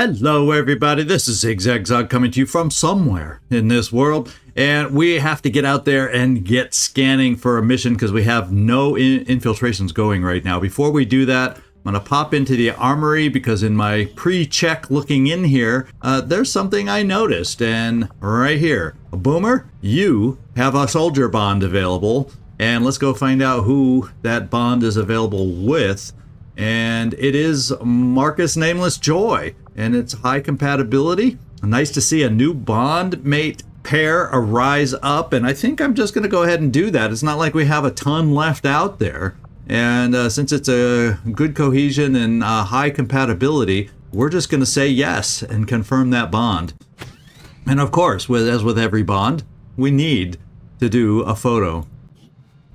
Hello everybody, this is ZigZagZog coming to you from somewhere in this world, and we have to get out there and get scanning for a mission because we have no infiltrations going right now. Before we do that, I'm going to pop into the armory because in my pre-check looking in here, there's something I noticed, and right here, Boomer, you have a soldier bond available, and let's go find out who that bond is available with. And it is Marcus Nameless Joy, and it's high compatibility. Nice to see a new bond mate pair arise up, and I think I'm just going to go ahead and do that. It's not like we have a ton left out there, and since it's a good cohesion and high compatibility, we're just going to say yes and confirm that bond. And of course, as with every bond, we need to do a photo.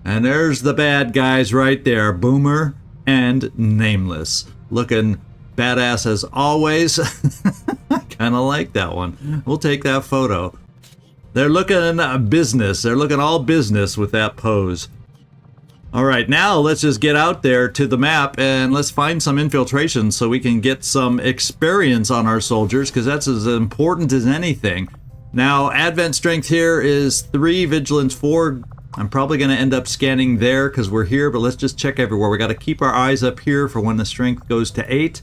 And there's the bad guys right there, Boomer and Nameless, looking badass as always. I kind of like that one. We'll take that photo. They're looking business. They're looking all business with that pose. All right, now let's just get out there to the map and let's find some infiltration so we can get some experience on our soldiers, because that's as important as anything. Now, advent strength here is 3, vigilance 4. I'm probably going to end up scanning there because we're here, but let's just check everywhere. We got to keep our eyes up here for when the strength goes to 8,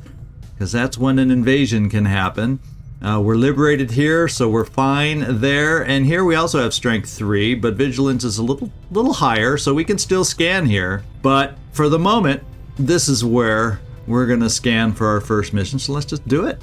because that's when an invasion can happen. We're liberated here, so we're fine there. And here we also have strength 3, but vigilance is a little higher, so we can still scan here. But for the moment, this is where we're going to scan for our first mission, so let's just do it.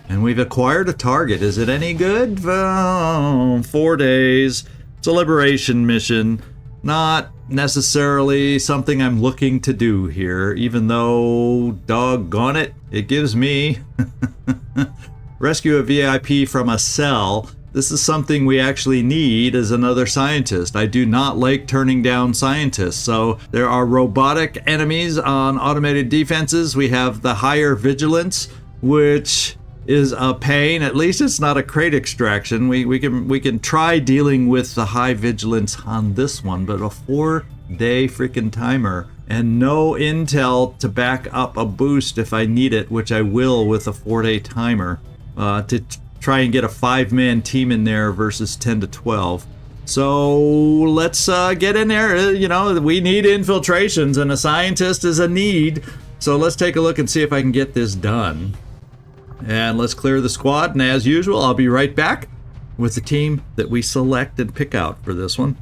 And we've acquired a target. Is it any good? 4 days. It's a liberation mission, not necessarily something I'm looking to do here, even though, doggone it, it gives me rescue a VIP from a cell. This is something we actually need as another scientist. I do not like turning down scientists. So there are robotic enemies on automated defenses. We have the higher vigilance, which is a pain. At least it's not a crate extraction. We can try dealing with the high vigilance on this one, but a 4-day freaking timer and no intel to back up a boost if I need it, which I will with a 4-day timer, to try and get a 5-man team in there versus 10 to 12. So let's get in there. You know, we need infiltrations and a scientist is a need. So let's take a look and see if I can get this done. And let's clear the squad, and as usual, I'll be right back with the team that we select and pick out for this one.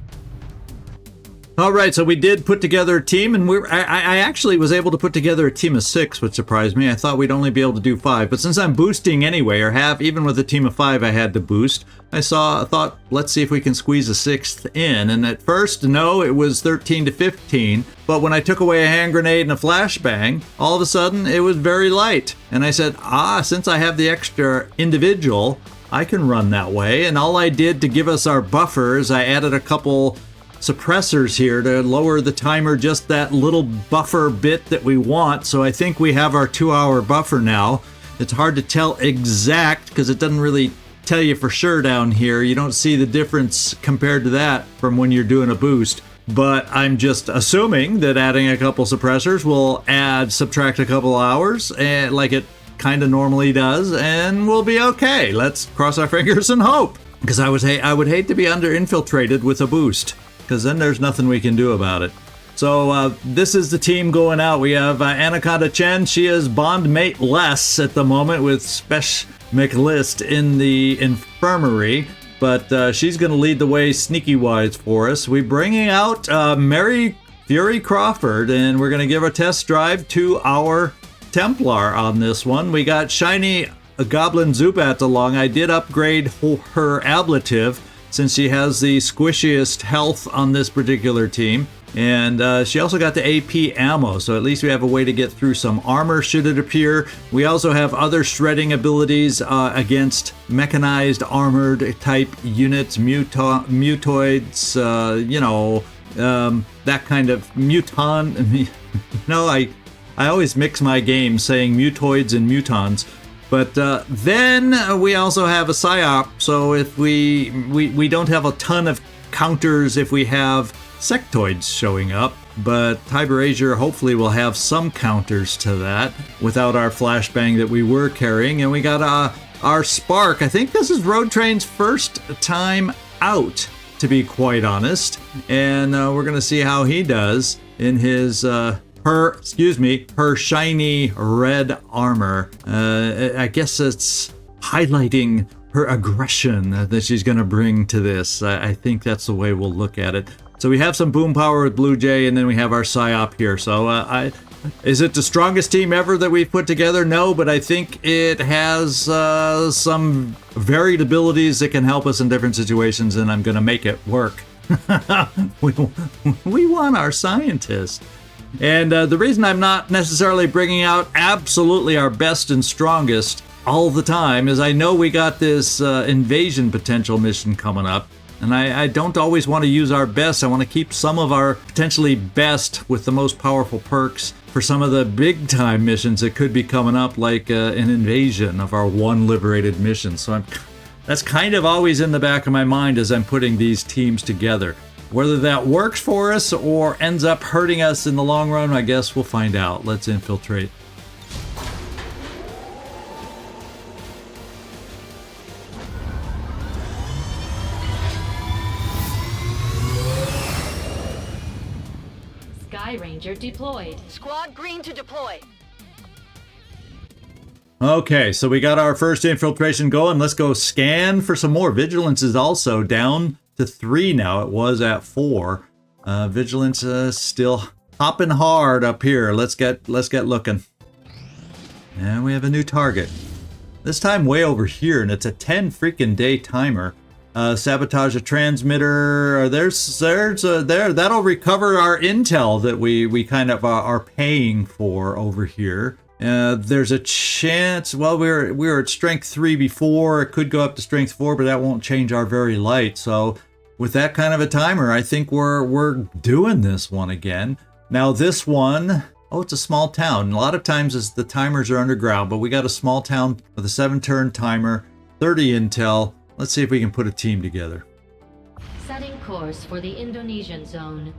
All right, so we did put together a team, and I actually was able to put together a team of 6, which surprised me. I thought we'd only be able to do 5, but since I'm boosting anyway, or have, even with a team of 5 I had to boost, I thought, let's see if we can squeeze a 6th in. And at first, no, it was 13 to 15, but when I took away a hand grenade and a flashbang, all of a sudden it was very light. And I said, since I have the extra individual, I can run that way. And all I did to give us our buffers, I added a couple suppressors here to lower the timer just that little buffer bit that we want. So I think we have our 2-hour buffer now. It's hard to tell exact because it doesn't really tell you for sure down here. You don't see the difference compared to that from when you're doing a boost. But I'm just assuming that adding a couple suppressors will subtract a couple hours, and like it kind of normally does, and we'll be okay. Let's cross our fingers and hope, because I would hate to be under infiltrated with a boost, because then there's nothing we can do about it. So this is the team going out. We have Anaconda Chen. She is bond mate less at the moment with Spesh McList in the infirmary, but she's going to lead the way sneaky-wise for us. We're bringing out Mary Fury Crawford, and we're going to give a test drive to our Templar on this one. We got Shiny Goblin Zubat along. I did upgrade her ablative, since she has the squishiest health on this particular team. And she also got the AP ammo, so at least we have a way to get through some armor should it appear. We also have other shredding abilities against mechanized armored type units, mutoids, that kind of muton. I always mix my games saying mutoids and mutons. But then we also have a psyop, so if we don't have a ton of counters if we have sectoids showing up, but Tiberasia hopefully will have some counters to that without our flashbang that we were carrying. And we got our Spark. I think this is Road Train's first time out, to be quite honest. And we're going to see how he does in his her shiny red armor. I guess it's highlighting her aggression that she's going to bring to this. I think that's the way we'll look at it. So we have some boom power with Blue Jay, and then we have our Psyop here. So is it the strongest team ever that we've put together? No, but I think it has some varied abilities that can help us in different situations, and I'm going to make it work. we want our scientist. And the reason I'm not necessarily bringing out absolutely our best and strongest all the time is I know we got this invasion potential mission coming up, and I don't always want to use our best. I want to keep some of our potentially best with the most powerful perks for some of the big time missions that could be coming up, like an invasion of our one liberated mission. So that's kind of always in the back of my mind as I'm putting these teams together. Whether that works for us or ends up hurting us in the long run, I guess we'll find out. Let's infiltrate. Ranger deployed. Squad green to deploy. Okay, so we got our first infiltration going. Let's go scan for some more. Vigilance is also down to 3 now. It was at 4. Vigilance still hopping hard up here. Let's get looking. And we have a new target. This time way over here, and it's a 10 freaking day timer. Sabotage a transmitter. That'll recover our intel that we kind of are paying for over here. There's a chance. Well, we were at strength 3 before. It could go up to strength 4, but that won't change our very light. So with that kind of a timer, I think we're doing this one again. Now this one, it's a small town. A lot of times the timers are underground, but we got a small town with a 7-turn timer, 30 intel. Let's see if we can put a team together. Setting course for the Indonesian zone.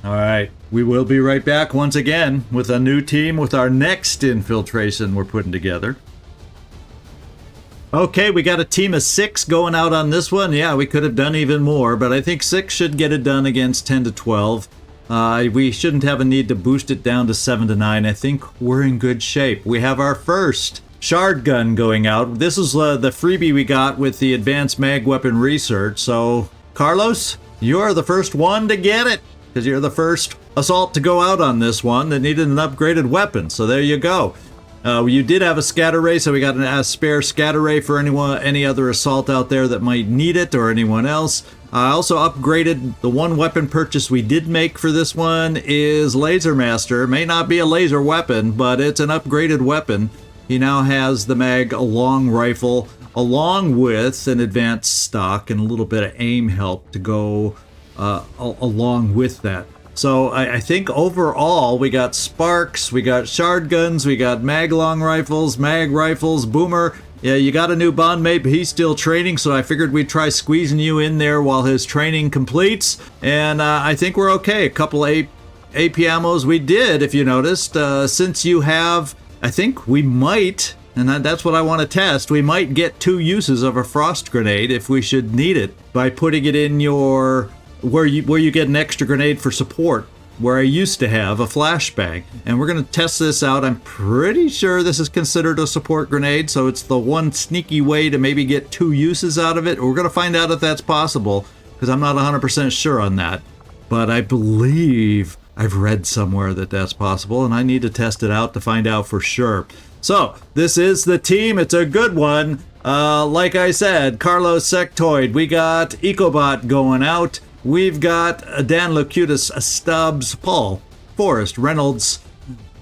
All right, we will be right back once again with a new team with our next infiltration we're putting together. Okay, we got a team of 6 going out on this one. Yeah, we could have done even more, but I think 6 should get it done against 10 to 12. We shouldn't have a need to boost it down to 7 to 9. I think we're in good shape. We have our first shard gun going out. This is the freebie we got with the advanced mag weapon research. So, Carlos, you're the first one to get it, because you're the first assault to go out on this one that needed an upgraded weapon. So there you go. You did have a scatter ray, so we got a spare scatter ray for any other assault out there that might need it, or anyone else. I also upgraded the one weapon purchase we did make for this one is Laser Master. May not be a laser weapon, but it's an upgraded weapon. He now has the mag long rifle along with an advanced stock and a little bit of aim help to go along with that. So I think overall we got sparks, we got shard guns, we got mag long rifles, mag rifles, boomer. Yeah, you got a new bond mate, but he's still training, so I figured we'd try squeezing you in there while his training completes. And I think we're okay. A couple AP ammos we did, if you noticed. Since you have, I think we might, and that's what I want to test, we might get 2 uses of a frost grenade if we should need it by putting it in your, where you get an extra grenade for support, where I used to have a flashbang. And we're going to test this out. I'm pretty sure this is considered a support grenade, so it's the one sneaky way to maybe get 2 uses out of it. We're going to find out if that's possible, because I'm not 100% sure on that. But I believe I've read somewhere that that's possible, and I need to test it out to find out for sure. So, this is the team. It's a good one. Like I said, Carlos Sectoid. We got Ecobot going out. We've got Dan Locutus, Stubbs, Paul, Forrest, Reynolds.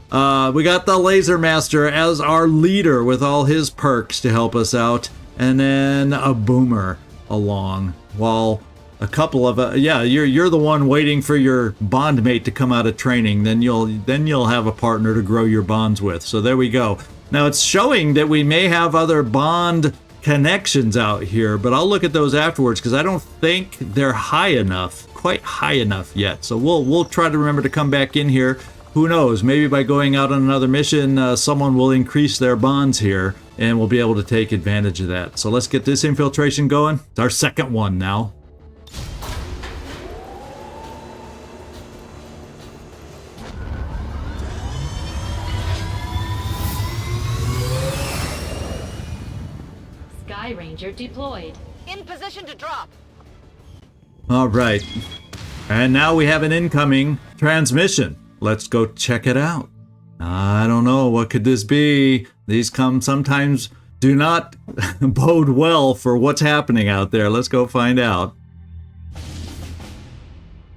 We got the Laser Master as our leader with all his perks to help us out. And then a Boomer along. While a couple of, you're the one waiting for your bond mate to come out of training. Then you'll have a partner to grow your bonds with. So there we go. Now it's showing that we may have other bond connections out here, but I'll look at those afterwards because I don't think they're high enough, quite high enough yet. So we'll try to remember to come back in here. Who knows? Maybe by going out on another mission, someone will increase their bonds here, and we'll be able to take advantage of that. So let's get this infiltration going. It's our second one now. Ranger deployed. In position to drop. All right. And now we have an incoming transmission. Let's go check it out. I don't know. What could this be? These sometimes do not bode well for what's happening out there. Let's go find out.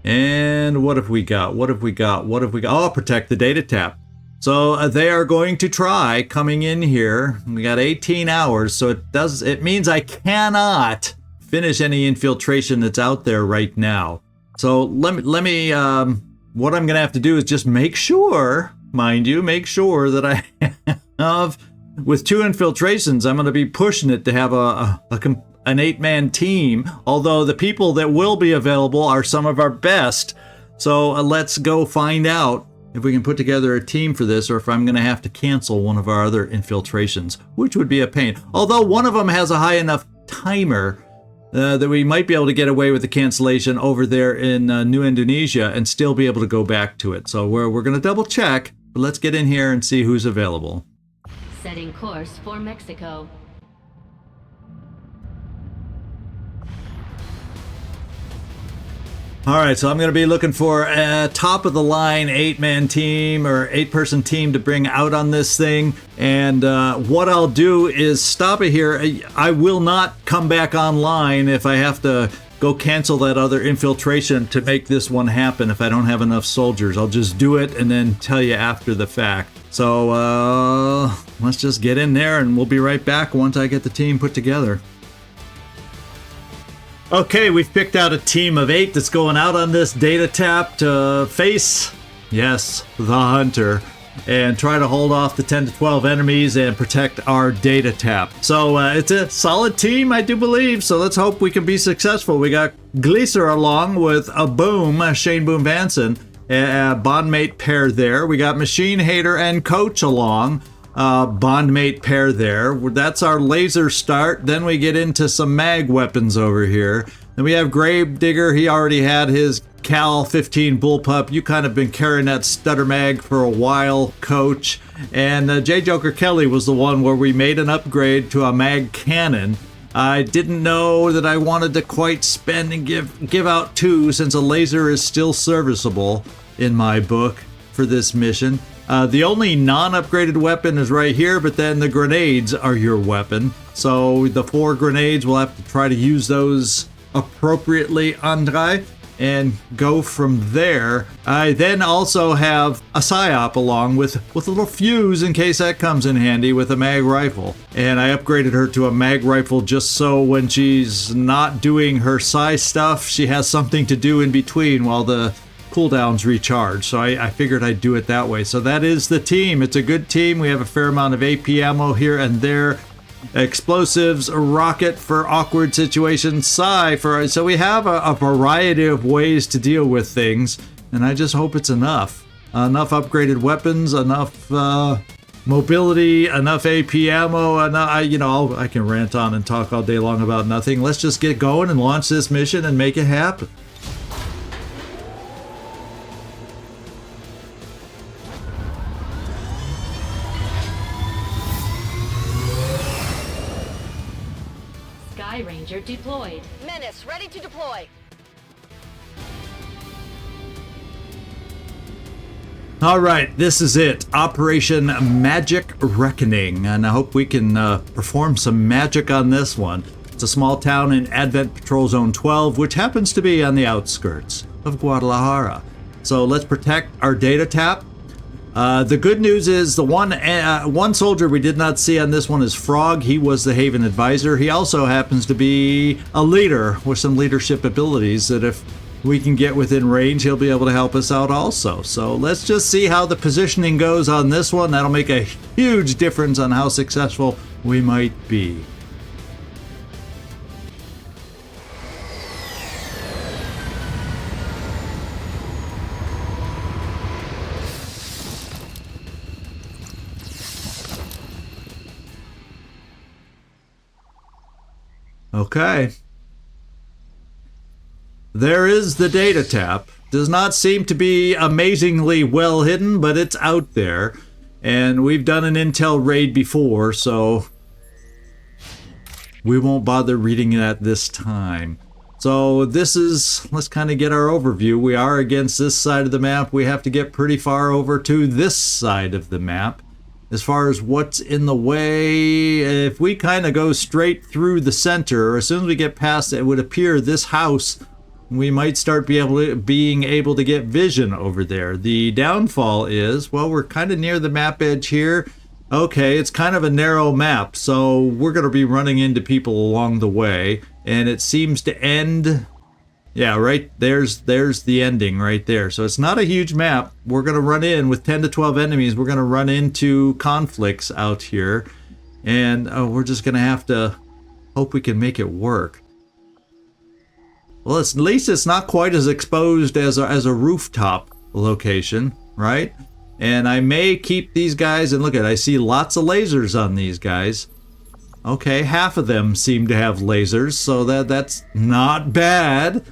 And what have we got? What have we got? What have we got? Oh, protect the data tap. So they are going to try coming in here. We got 18 hours, so it means I cannot finish any infiltration that's out there right now. So let me what I'm gonna have to do is just make sure, mind you, make sure that I have, with 2 infiltrations, I'm gonna be pushing it to have an 8-man team. Although the people that will be available are some of our best. So let's go find out if we can put together a team for this, or if I'm going to have to cancel one of our other infiltrations, which would be a pain. Although one of them has a high enough timer that we might be able to get away with the cancellation over there in New Indonesia and still be able to go back to it. So we're going to double check, but let's get in here and see who's available. Setting course for Mexico. All right, so I'm going to be looking for a top-of-the-line 8-man team or 8-person team to bring out on this thing. And what I'll do is stop it here. I will not come back online if I have to go cancel that other infiltration to make this one happen if I don't have enough soldiers. I'll just do it and then tell you after the fact. So let's just get in there and we'll be right back once I get the team put together. Okay, we've picked out a team of 8 that's going out on this data tap to face, yes, the hunter, and try to hold off the 10 to 12 enemies and protect our data tap. So it's a solid team, I do believe, so let's hope we can be successful. We got Gleaser along with a Boom, Shane Boom Vanson, a bondmate pair there. We got Machine Hater and Coach along. Bondmate pair there. That's our laser start. Then we get into some mag weapons over here. Then we have Gravedigger. He already had his Cal 15 bullpup. You kind of been carrying that stutter mag for a while, Coach. And J. Joker Kelly was the one where we made an upgrade to a mag cannon. I didn't know that I wanted to quite spend and give out 2 since a laser is still serviceable in my book for this mission. The only non-upgraded weapon is right here, but then the grenades are your weapon. So the 4 grenades, we'll have to try to use those appropriately, Andre, and go from there. I then also have a PSYOP along with a little fuse in case that comes in handy with a mag rifle. And I upgraded her to a mag rifle just so when she's not doing her PSY stuff, she has something to do in between while the cooldowns recharge. So I figured I'd do it that way. So that is the team. It's a good team. We have a fair amount of AP ammo here and there. Explosives, a rocket for awkward situations, PSY for... So we have a variety of ways to deal with things. And I just hope it's enough. Enough upgraded weapons, enough mobility, enough AP ammo. Enough, I can rant on and talk all day long about nothing. Let's just get going and launch this mission and make it happen. Ranger deployed. Menace ready to deploy. All right, this is it. Operation Magic Reckoning. And I hope we can perform some magic on this one. It's a small town in Advent Patrol Zone 12, which happens to be on the outskirts of Guadalajara. So let's protect our data tap. The good news is the one soldier we did not see on this one is Frog. He was the Haven advisor. He also happens to be a leader with some leadership abilities that if we can get within range, he'll be able to help us out also. So let's just see how the positioning goes on this one. That'll make a huge difference on how successful we might be. Okay. There is the data tap. Does not seem to be amazingly well hidden, but it's out there. And we've done an intel raid before, so we won't bother reading that this time. So this is, let's kind of get our overview. We are against this side of the map. We have to get pretty far over to this side of the map. As far as what's in the way, if we kind of go straight through the center, as soon as we get past it, it would appear this house, we might start being able to get vision over there. The downfall is, well, we're kind of near the map edge here. Okay, it's kind of a narrow map, so we're going to be running into people along the way, and it seems to end, yeah, right, there's the ending right there. So it's not a huge map. We're going to run in with 10 to 12 enemies. We're going to run into conflicts out here, and we're just going to have to hope we can make it work. Well, at least it's not quite as exposed as a rooftop location, right? And I may keep these guys, and look at, I see lots of lasers on these guys. Okay, half of them seem to have lasers, so that's not bad.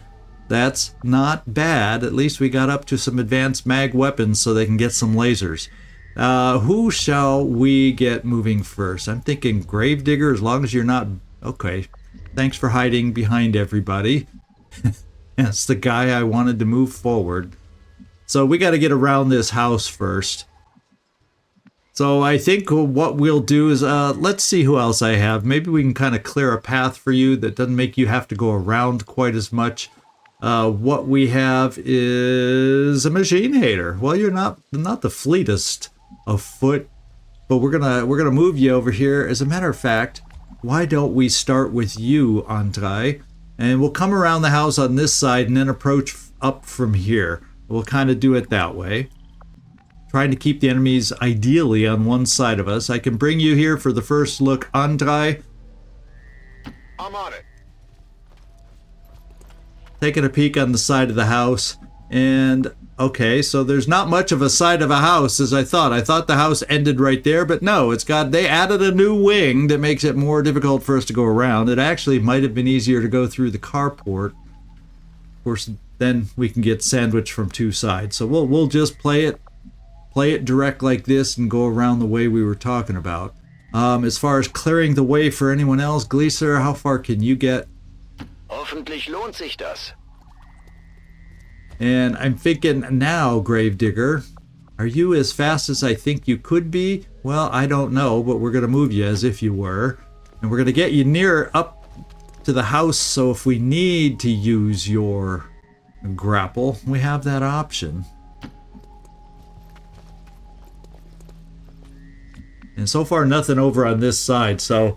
That's not bad. At least we got up to some advanced mag weapons so they can get some lasers. Who shall we get moving first? I'm thinking Gravedigger, as long as you're not... Okay, thanks for hiding behind everybody. That's the guy I wanted to move forward. So we got to get around this house first. So I think what we'll do is, let's see who else I have. Maybe we can kind of clear a path for you that doesn't make you have to go around quite as much. What we have is a machine hater. Well, you're not the fleetest of foot, but we're gonna move you over here. As a matter of fact, why don't we start with you, Andre? And we'll come around the house on this side and then approach up from here. We'll kind of do it that way. Trying to keep the enemies ideally on one side of us. I can bring you here for the first look, Andre. I'm on it. Taking a peek on the side of the house. And, okay, so there's not much of a side of a house as I thought. I thought the house ended right there, but no, they added a new wing that makes it more difficult for us to go around. It actually might have been easier to go through the carport. Of course, then we can get sandwiched from two sides. So we'll just play it direct like this and go around the way we were talking about. As far as clearing the way for anyone else, Gleaser, how far can you get? Hoffentlich lohnt sich das. And I'm thinking now, Gravedigger, are you as fast as I think you could be? Well, I don't know, but we're going to move you as if you were. And we're going to get you near up to the house, so if we need to use your grapple, we have that option. And so far, nothing over on this side. So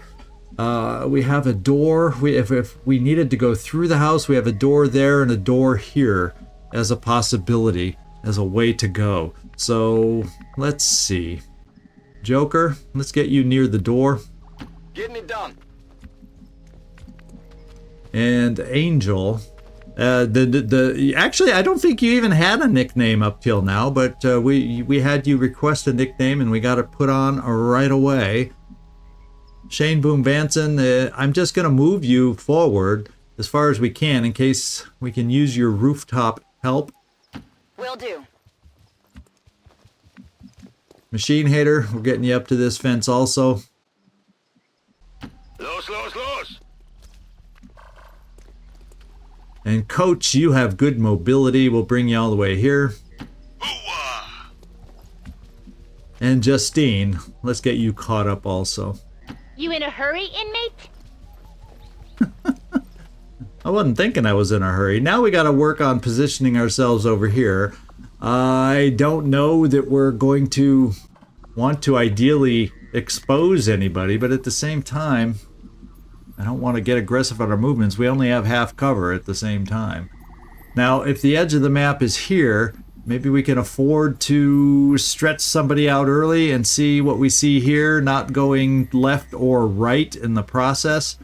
we have a door. If we needed to go through the house, we have a door there and a door here as a possibility, as a way to go. So let's see. Joker, let's get you near the door. Getting it done. And Angel, actually, I don't think you even had a nickname up till now, but we had you request a nickname and we got it put on right away. Shane Boom Vanson, I'm just going to move you forward as far as we can in case we can use your rooftop help. Will do. Machine Hater, we're getting you up to this fence also. Los, los, los. And Coach, you have good mobility. We'll bring you all the way here. Hoo-wah. And Justine, let's get you caught up also. You in a hurry, inmate? I wasn't thinking I was in a hurry. Now we got to work on positioning ourselves over here. I don't know that we're going to want to ideally expose anybody, but at the same time, I don't want to get aggressive on our movements. We only have half cover at the same time. Now, if the edge of the map is here, maybe we can afford to stretch somebody out early and see what we see here, not going left or right in the process,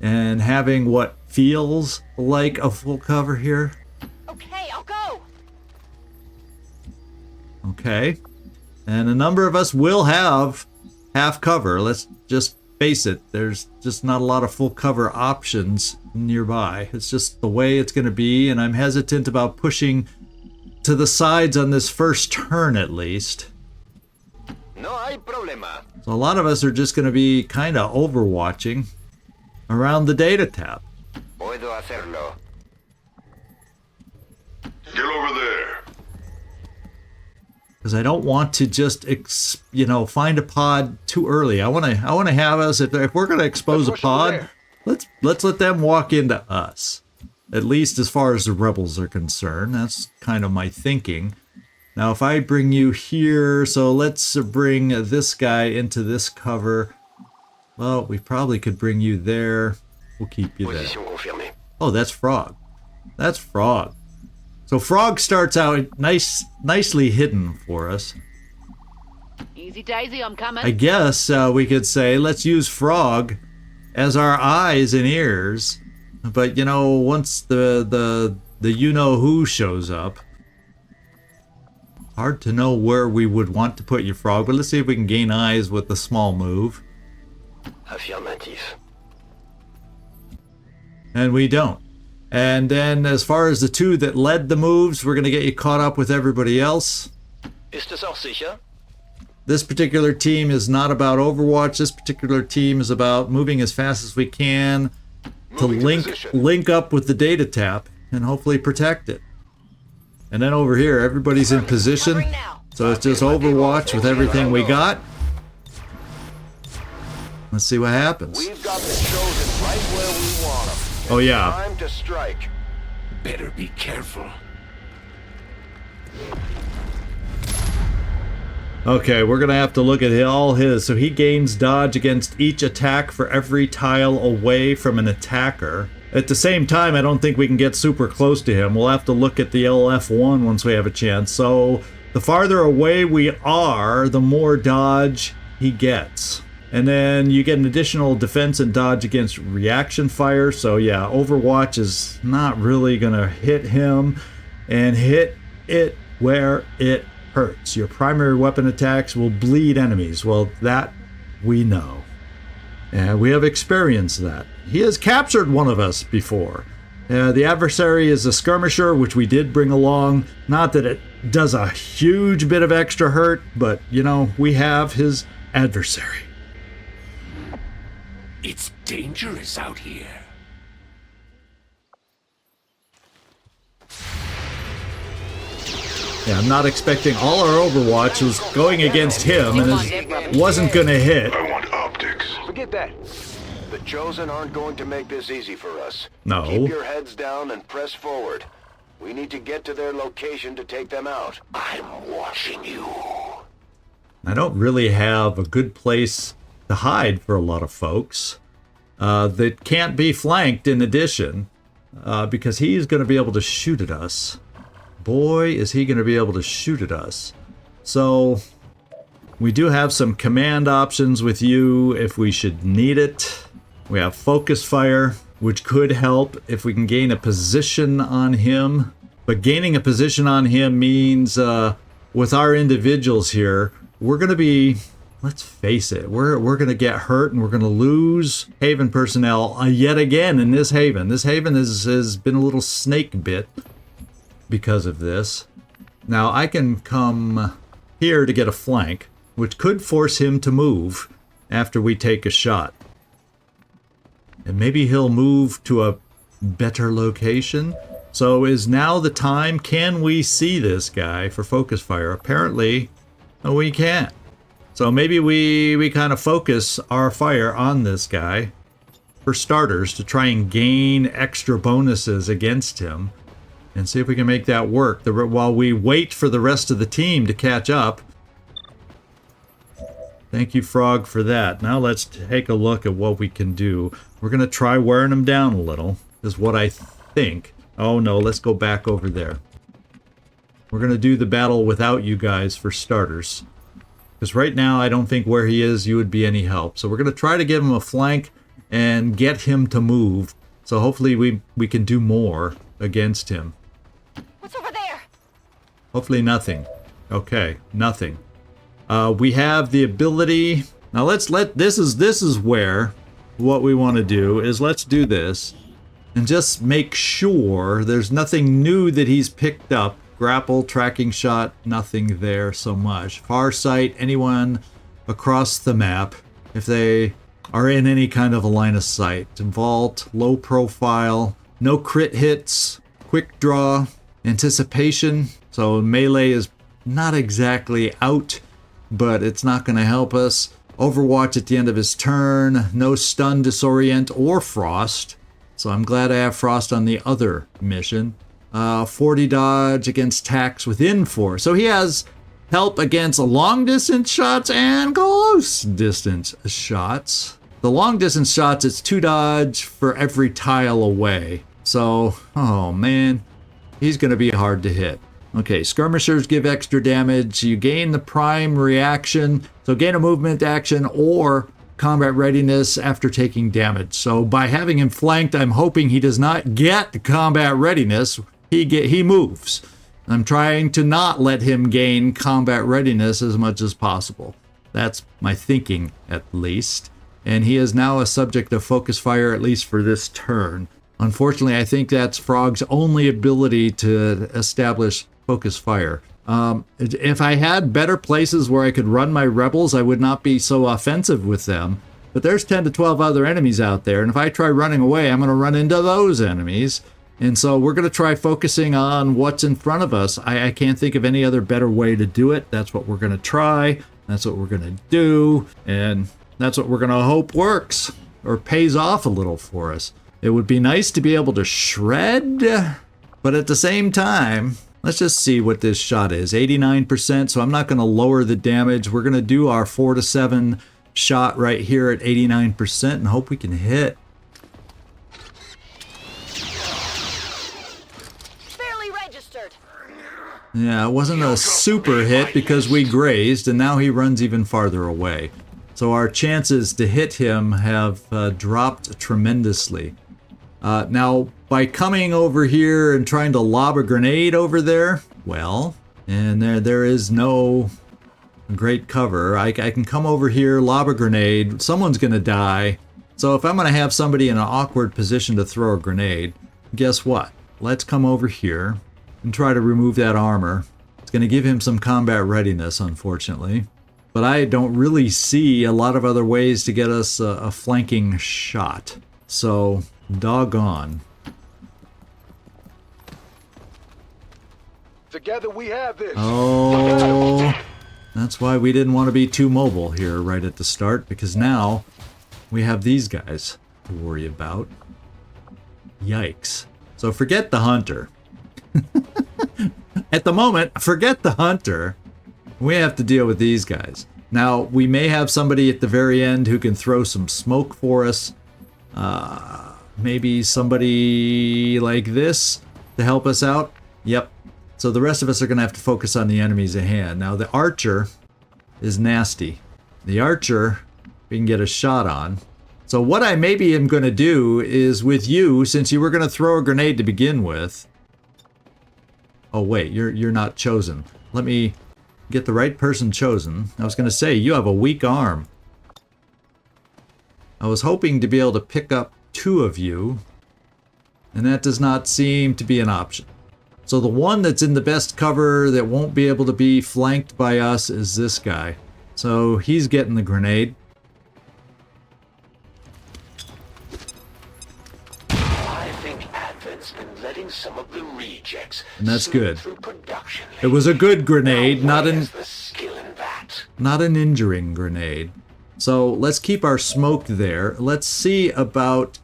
and having what feels like a full cover here. Okay, I'll go. Okay. And a number of us will have half cover. Let's just face it, there's just not a lot of full cover options nearby. It's just the way it's going to be, and I'm hesitant about pushing to the sides on this first turn at least. No hay problema. So a lot of us are just going to be kind of overwatching around the data tab. Puedo hacerlo. Get over there. Because I don't want to just, find a pod too early. I want to have us, if we're going to expose a pod, let's let them walk into us. At least as far as the rebels are concerned. That's kind of my thinking. Now, if I bring you here, so let's bring this guy into this cover. Well, we probably could bring you there. We'll keep you there. Position confirmée. Oh, that's Frog. That's Frog. So Frog starts out nicely hidden for us. Easy daisy, I'm coming. I guess we could say let's use Frog as our eyes and ears. But once the you-know-who shows up, hard to know where we would want to put you, Frog. But let's see if we can gain eyes with the small move. Affirmatif. And we don't. And then as far as the two that led the moves, we're going to get you caught up with everybody else. Ist es auch sicher? This particular team is not about Overwatch. This particular team is about moving as fast as we can to link up with the data tap and hopefully protect it. And then over here, everybody's in position. So it's just Overwatch with everything we got. Let's see what happens. We've got the chosen right where we want them. Oh yeah. Time to strike. Better be careful. Okay, we're going to have to look at all his. So he gains dodge against each attack for every tile away from an attacker. At the same time, I don't think we can get super close to him. We'll have to look at the LF1 once we have a chance. So the farther away we are, the more dodge he gets. And then you get an additional defense and dodge against reaction fire. So yeah, Overwatch is not really going to hit him and hit it where it hurts. Your primary weapon attacks will bleed enemies. Well, that we know. And we have experienced that. He has captured one of us before. The adversary is a skirmisher, which we did bring along. Not that it does a huge bit of extra hurt, but, we have his adversary. It's dangerous out here. Yeah, I'm not expecting all our Overwatch was going against him and it wasn't going to hit. I want optics. Forget that. The chosen aren't going to make this easy for us. No. Keep your heads down and press forward. We need to get to their location to take them out. I'm watching you. I don't really have a good place to hide for a lot of folks that can't be flanked in addition because he's going to be able to shoot at us. Boy, is he going to be able to shoot at us. So we do have some command options with you if we should need it. We have focus fire, which could help if we can gain a position on him. But gaining a position on him means with our individuals here, we're going to be, let's face it, we're going to get hurt and we're going to lose Haven personnel yet again in this Haven. This Haven has been a little snake bit because of this. Now I can come here to get a flank, which could force him to move after we take a shot. And maybe he'll move to a better location. So is now the time? Can we see this guy for focus fire? Apparently, we can't. So maybe we kind of focus our fire on this guy for starters to try and gain extra bonuses against him and see if we can make that work while we wait for the rest of the team to catch up. Thank you, Frog, for that. Now let's take a look at what we can do. We're going to try wearing them down a little, is what I think. Oh no, let's go back over there. We're going to do the battle without you guys for starters. Because right now, I don't think where he is, you would be any help. So we're going to try to give him a flank and get him to move. So hopefully we can do more against him. What's over there? Hopefully nothing. Okay, nothing. We have the ability, Now this is where what we want to do is let's do this and just make sure there's nothing new that he's picked up. Grapple, tracking shot, nothing there so much. Far sight, anyone across the map, if they are in any kind of a line of sight. Vault, low profile, no crit hits, quick draw, anticipation. So melee is not exactly out, but it's not going to help us. Overwatch at the end of his turn, no stun, disorient, or frost. So I'm glad I have frost on the other mission. 40 dodge against attacks within 4. So he has help against long distance shots and close distance shots. The long distance shots, it's 2 dodge for every tile away. So, oh man, he's going to be hard to hit. Okay, skirmishers give extra damage. You gain the prime reaction. So gain a movement action or combat readiness after taking damage. So by having him flanked, I'm hoping he does not get combat readiness. He moves. I'm trying to not let him gain combat readiness as much as possible. That's my thinking, at least. And he is now a subject of focus fire, at least for this turn. Unfortunately, I think that's Frog's only ability to establish focus fire. If I had better places where I could run my rebels, I would not be so offensive with them. But there's 10 to 12 other enemies out there, and if I try running away, I'm going to run into those enemies. And so we're going to try focusing on what's in front of us. I can't think of any other better way to do it. That's what we're going to try. That's what we're going to do. And that's what we're going to hope works or pays off a little for us. It would be nice to be able to shred, but at the same time, let's just see what this shot is. 89%, so I'm not going to lower the damage. We're going to do our 4 to 7 shot right here at 89% and hope we can hit. Barely registered. Yeah, it wasn't a super hit because we grazed, and now he runs even farther away. So our chances to hit him have dropped tremendously. Now, by coming over here and trying to lob a grenade over there, well, and there is no great cover. I can come over here, lob a grenade, someone's going to die. So if I'm going to have somebody in an awkward position to throw a grenade, guess what? Let's come over here and try to remove that armor. It's going to give him some combat readiness, unfortunately. But I don't really see a lot of other ways to get us a flanking shot. So, doggone. Together we have this. Oh, that's why we didn't want to be too mobile here right at the start, because now we have these guys to worry about. Yikes. So forget the hunter. At the moment, forget the hunter. We have to deal with these guys. Now, we may have somebody at the very end who can throw some smoke for us. Maybe somebody like this to help us out. Yep. So the rest of us are going to have to focus on the enemies at hand. Now, the archer is nasty. The archer, we can get a shot on. So what I maybe am going to do is with you, since you were going to throw a grenade to begin with. Oh, wait, you're not chosen. Let me get the right person chosen. I was going to say, you have a weak arm. I was hoping to be able to pick up 2 of you, and that does not seem to be an option. So the one that's in the best cover that won't be able to be flanked by us is this guy. So he's getting the grenade. I think Advent's been letting some of the rejects And that's good. through production. It was a good grenade, not Where's the skill in that? not an injuring grenade. So let's keep our smoke there. Let's see about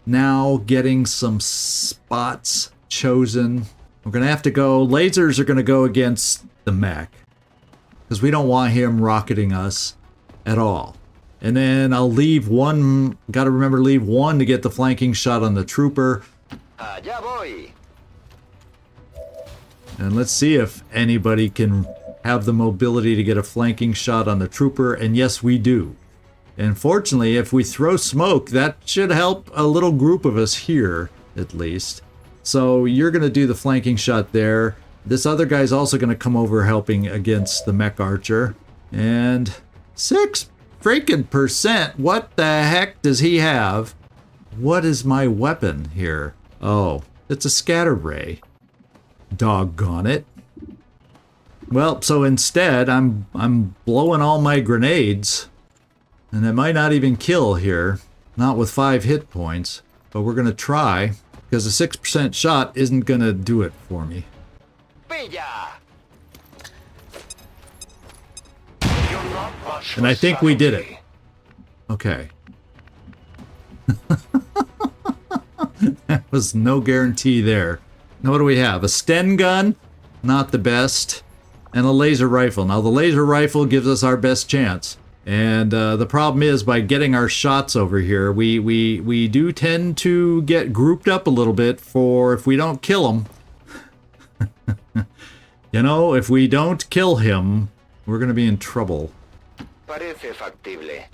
now getting some spots chosen. We're going to have to go, lasers are going to go against the mech, because we don't want him rocketing us at all. And then I'll leave one, got to remember leave one to get the flanking shot on the trooper. Ya voy. And let's see if anybody can have the mobility to get a flanking shot on the trooper, and yes, we do. And fortunately, if we throw smoke, that should help a little group of us here, at least. So you're going to do the flanking shot there. This other guy's also going to come over helping against the mech archer. And 6 freaking percent. What the heck does he have? What is my weapon here? Oh, it's a scatter ray. Doggone it. Well, so instead, I'm blowing all my grenades. And it might not even kill here. Not with 5 hit points. But we're going to try. Because a 6% shot isn't going to do it for me. And I think we did it. Okay. That was no guarantee there. Now what do we have? A Sten gun? Not the best. And a laser rifle. Now the laser rifle gives us our best chance. And the problem is, by getting our shots over here, we do tend to get grouped up a little bit for if we don't kill him. You know, if we don't kill him, we're going to be in trouble. Parece factible.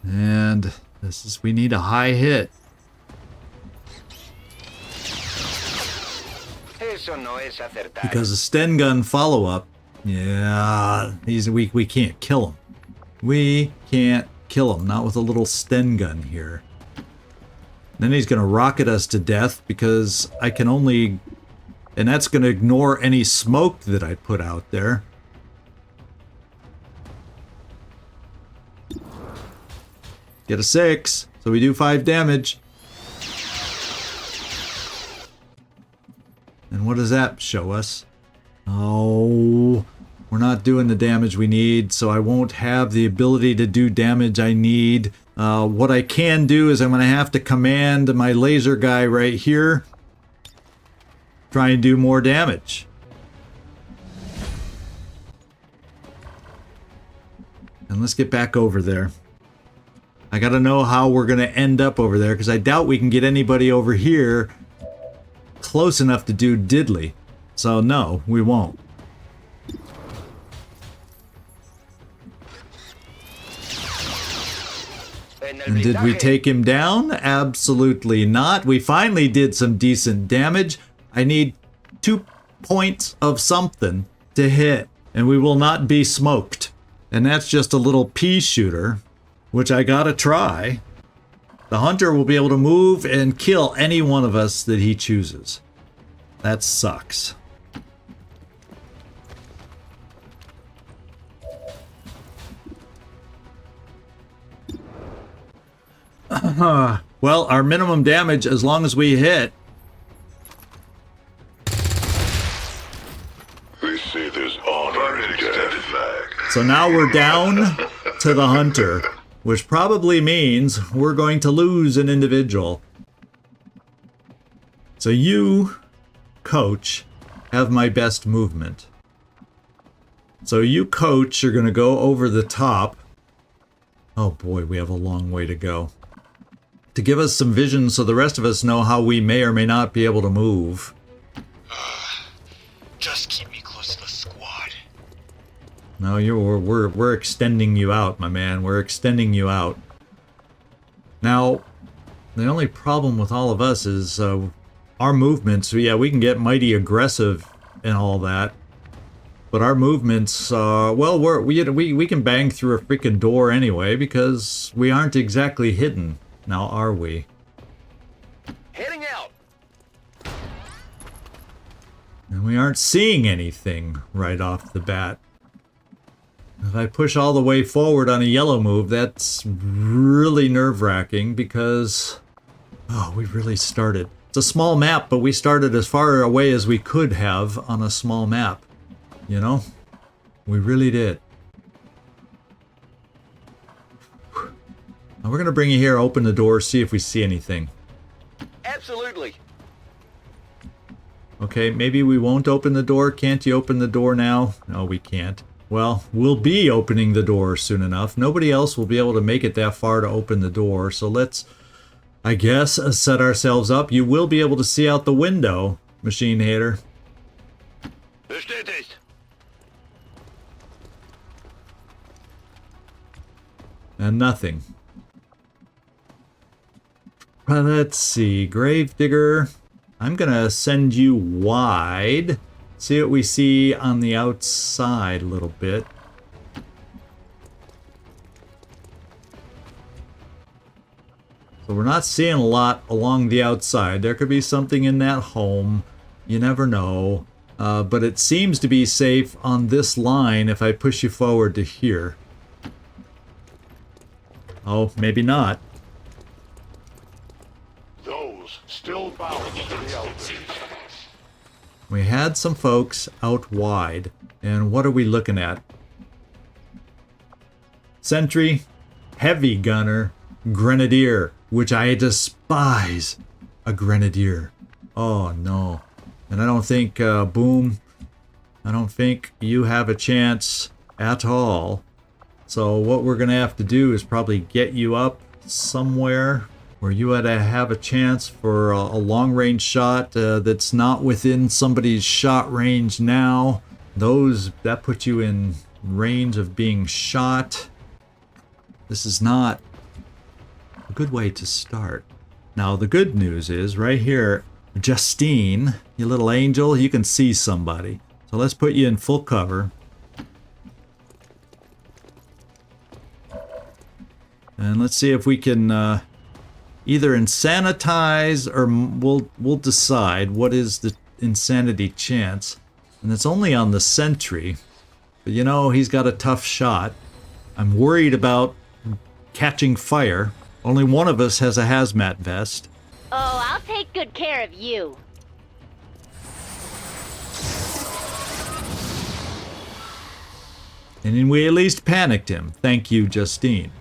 And this is, we need a high hit. Eso no es acertar. Because a Sten gun follow-up, yeah, we can't kill him. We can't kill him, not with a little Sten gun here. Then he's going to rocket us to death because I can only... And that's going to ignore any smoke that I put out there. Get a 6, so we do 5 damage. And what does that show us? Oh, we're not doing the damage we need, so I won't have the ability to do damage I need. What I can do is I'm going to have to command my laser guy right here. Try and do more damage. And let's get back over there. I gotta know how we're gonna end up over there, because I doubt we can get anybody over here close enough to do diddly. So no, we won't. And did we take him down? Absolutely not. We finally did some decent damage. I need 2 points of something to hit, and we will not be smoked. And that's just a little pea shooter, which I gotta try. The hunter will be able to move and kill any one of us that he chooses. That sucks. Well, our minimum damage, as long as we hit. They say there's honor in death. So now we're down to the hunter, which probably means we're going to lose an individual. So you, coach, have my best movement. So you, coach, are going to go over the top. Oh boy, we have a long way to go. To give us some vision so the rest of us know how we may or may not be able to move. Just keep me close to the squad. No, we're extending you out, my man. We're extending you out. Now, the only problem with all of us is our movements. Yeah, we can get mighty aggressive and all that, but our movements, well, we can bang through a freaking door anyway because we aren't exactly hidden. Now, are we? Heading out. And we aren't seeing anything right off the bat. If I push all the way forward on a yellow move, that's really nerve-wracking because... Oh, we really started. It's a small map, but we started as far away as we could have on a small map. You know? We really did. Now we're going to bring you here, open the door, see if we see anything. Absolutely. Okay, maybe we won't open the door. Can't you open the door now? No, we can't. Well, we'll be opening the door soon enough. Nobody else will be able to make it that far to open the door. So let's, I guess, set ourselves up. You will be able to see out the window, Machine Hater. Bestätigt. And nothing. Let's see. Gravedigger. I'm going to send you wide See what we see on the outside a little bit. So we're not seeing a lot along the outside. There could be something in that home. You never know. But it seems to be safe on this line if I push you forward to here. Oh, maybe not. Those still bound to the elders. We had some folks out wide. And what are we looking at? Sentry, heavy gunner, grenadier, which I despise a grenadier. Oh no. And I don't think, Boom, I don't think you have a chance at all. So what we're going to have to do is probably get you up somewhere where you ought to have a chance for a long-range shot that's not within somebody's shot range now. That puts you in range of being shot. This is not a good way to start. Now the good news is right here, Justine, you little angel, you can see somebody. So let's put you in full cover. And let's see if we can either insanitize or we'll decide what is the insanity chance. And it's only on the sentry. But you know, he's got a tough shot. I'm worried about catching fire. Only one of us has a hazmat vest. Oh, I'll take good care of you. And then we at least panicked him. Thank you, Justine.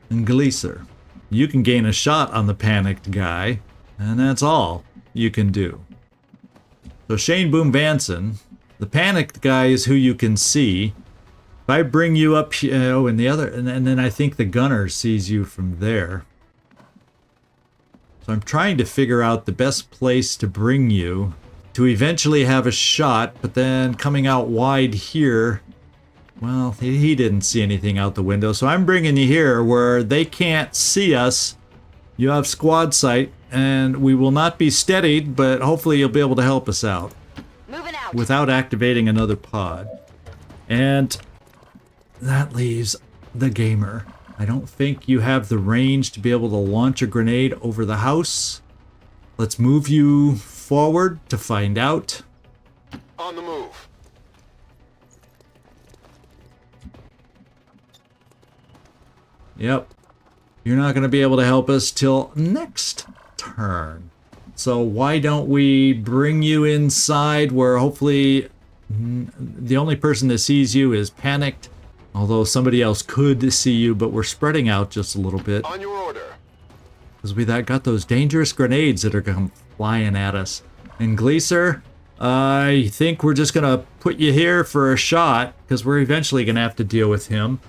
And Gleaser, you can gain a shot on the panicked guy, and that's all you can do. So Shane Boom Vanson, the panicked guy is who you can see. If I bring you up here, oh, and then I think the gunner sees you from there. So I'm trying to figure out the best place to bring you to eventually have a shot, but then coming out wide here, well, he didn't see anything out the window, so I'm bringing you here where they can't see us. You have squad sight, and we will not be steadied, but hopefully you'll be able to help us out. Moving out. Without activating another pod. And that leaves the gamer. I don't think you have the range to be able to launch a grenade over the house. Let's move you forward to find out. On the move. Yep. You're not going to be able to help us till next turn. So why don't we bring you inside where hopefully the only person that sees you is panicked. Although somebody else could see you, but we're spreading out just a little bit. On your order. Because we got those dangerous grenades that are going flying at us. And Gleaser, I think we're just going to put you here for a shot, because we're eventually going to have to deal with him.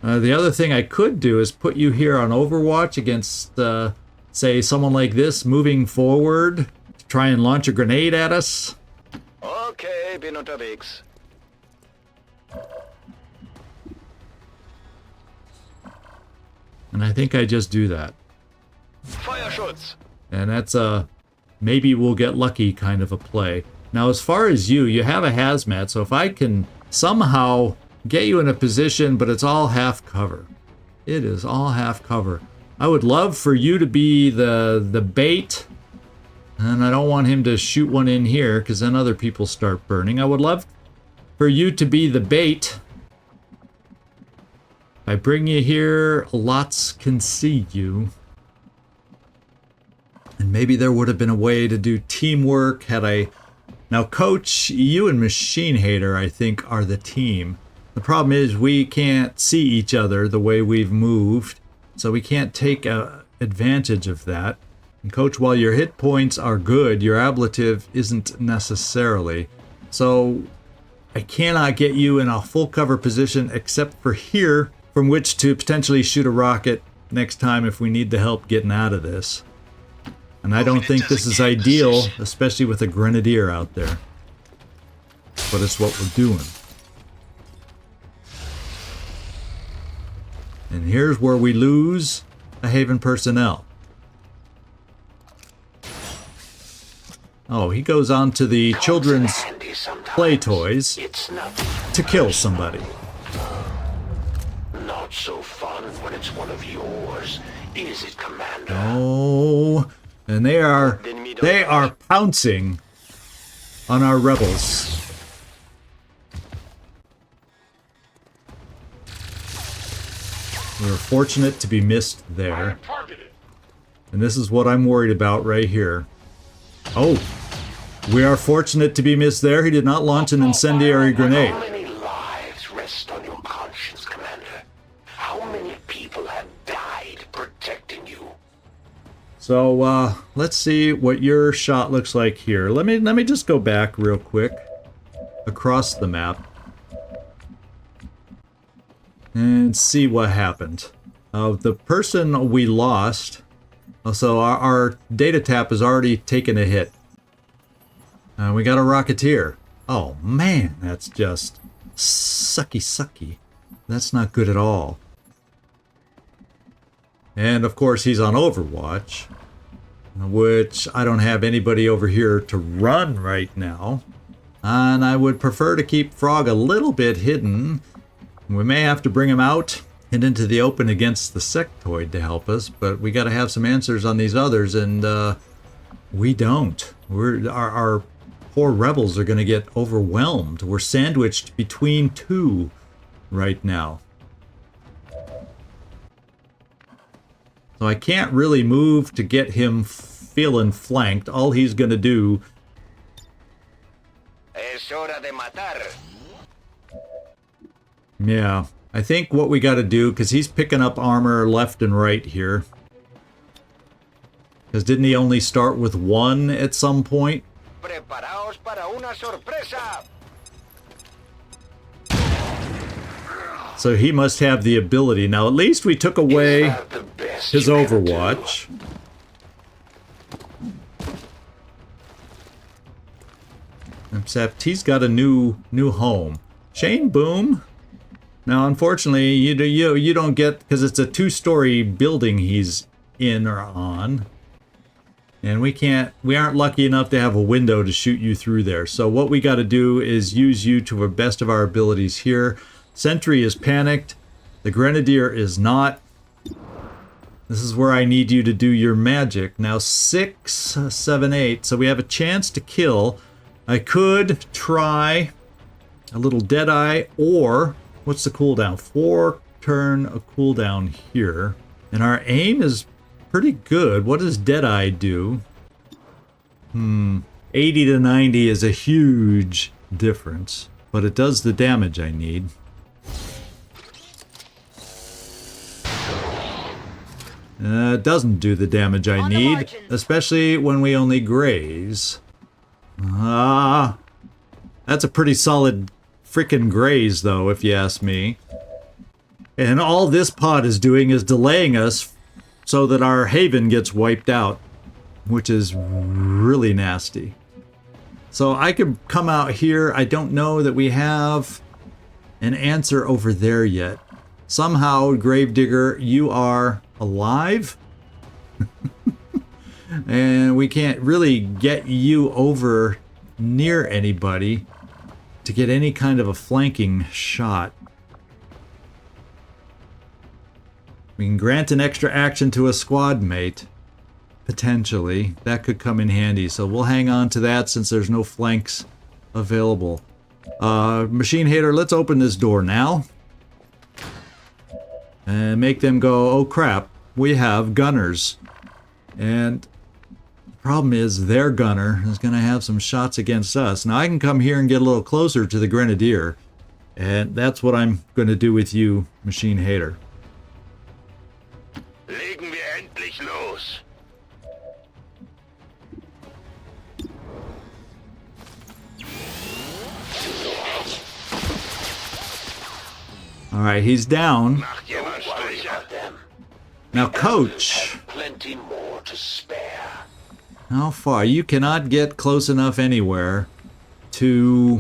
The other thing I could do is put you here on Overwatch against, say, someone like this moving forward to try and launch a grenade at us. Okay, Binotabix. And I think I just do that. Feuerschutz. And that's a maybe we'll get lucky kind of a play. Now, as far as you have a hazmat, so if I can somehow get you in a position, but it's all half cover. It is all half cover. I would love for you to be the bait, and I don't want him to shoot one in here because then other people start burning. I would love for you to be the bait. I bring you here, lots can see you. And maybe there would have been a way to do teamwork had I... Now, Coach, you and Machine Hater, I think, are the team. The problem is we can't see each other the way we've moved, so we can't take advantage of that. And Coach, while your hit points are good, your ablative isn't necessarily. So I cannot get you in a full cover position except for here, from which to potentially shoot a rocket next time if we need the help getting out of this. And I don't think this is ideal, especially with a grenadier out there. But it's what we're doing. And here's where we lose a Haven personnel. Oh, he goes on to the children's Handy sometimes. play toys It's nothing. to kill somebody. Not so fun when it's one of yours, is it, Commander? Oh, and they are pouncing on our rebels. We were fortunate to be missed there. And this is what I'm worried about right here. Oh, we are fortunate to be missed there. He did not launch an incendiary grenade. How many lives rest on your conscience, Commander? How many people have died protecting you? So, let's see what your shot looks like here. Let me just go back real quick across the map and see what happened. The person we lost, so our data tap has already taken a hit. We got a Rocketeer. Oh man, that's just sucky. That's not good at all. And of course he's on Overwatch, which I don't have anybody over here to run right now. And I would prefer to keep Frog a little bit hidden. We may have to bring him out and into the open against the sectoid to help us, but we got to have some answers on these others, and we don't. Our poor rebels are going to get overwhelmed. We're sandwiched between two right now. So I can't really move to get him feeling flanked. All he's going to do... Es hora de matar. Yeah, I think what we got to do, because he's picking up armor left and right here. Because didn't he only start with one at some point? Preparaos para una sorpresa. So he must have the ability. Now, at least we took away Is that the best his you can do? Overwatch. Except he's got a new home. Shane Boom. Now, unfortunately, you don't get, because it's a 2-story building he's in or on, and we aren't lucky enough to have a window to shoot you through there. So what we got to do is use you to the best of our abilities here. Sentry is panicked. The Grenadier is not. This is where I need you to do your magic. Now 6, 7, 8. So we have a chance to kill. I could try a little Deadeye, or what's the cooldown? 4 turn a cooldown here. And our aim is pretty good. What does Deadeye do? 80 to 90 is a huge difference, but it does the damage I need. It doesn't do the damage I need, especially when we only graze. That's a pretty solid freaking graze, though, if you ask me. And all this pod is doing is delaying us so that our haven gets wiped out, which is really nasty. So I could come out here. I don't know that we have an answer over there yet. Somehow, Gravedigger, you are alive. And we can't really get you over near anybody to get any kind of a flanking shot. We can grant an extra action to a squad mate. Potentially. That could come in handy. So we'll hang on to that since there's no flanks available. Machine Hater, let's open this door now. And make them go, oh crap, we have gunners. And the problem is their gunner is going to have some shots against us. Now I can come here and get a little closer to the Grenadier. And that's what I'm going to do with you, Machine Hater. Legen wir endlich los. Alright, he's down. Macht jemand Striche. Now, Coach, Plenty more to spare. how far? You cannot get close enough anywhere to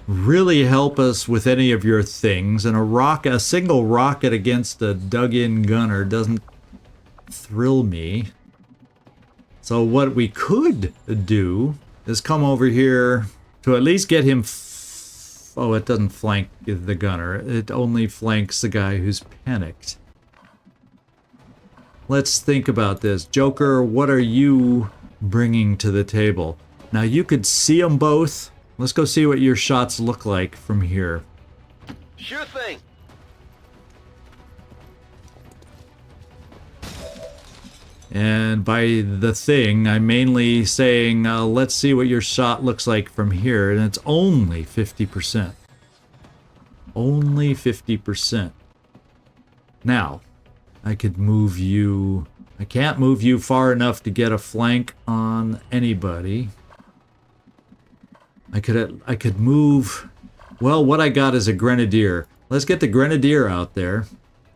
really help us with any of your things. And a single rocket against a dug-in gunner doesn't thrill me. So what we could do is come over here to at least get him... Oh, it doesn't flank the gunner. It only flanks the guy who's panicked. Let's think about this. Joker, what are you bringing to the table? Now, you could see them both. Let's go see what your shots look like from here. Sure thing. And by the thing, I'm mainly saying, let's see what your shot looks like from here. And it's only 50%. Only 50%. Now, I could move you... I can't move you far enough to get a flank on anybody. I could move... Well, what I got is a grenadier. Let's get the grenadier out there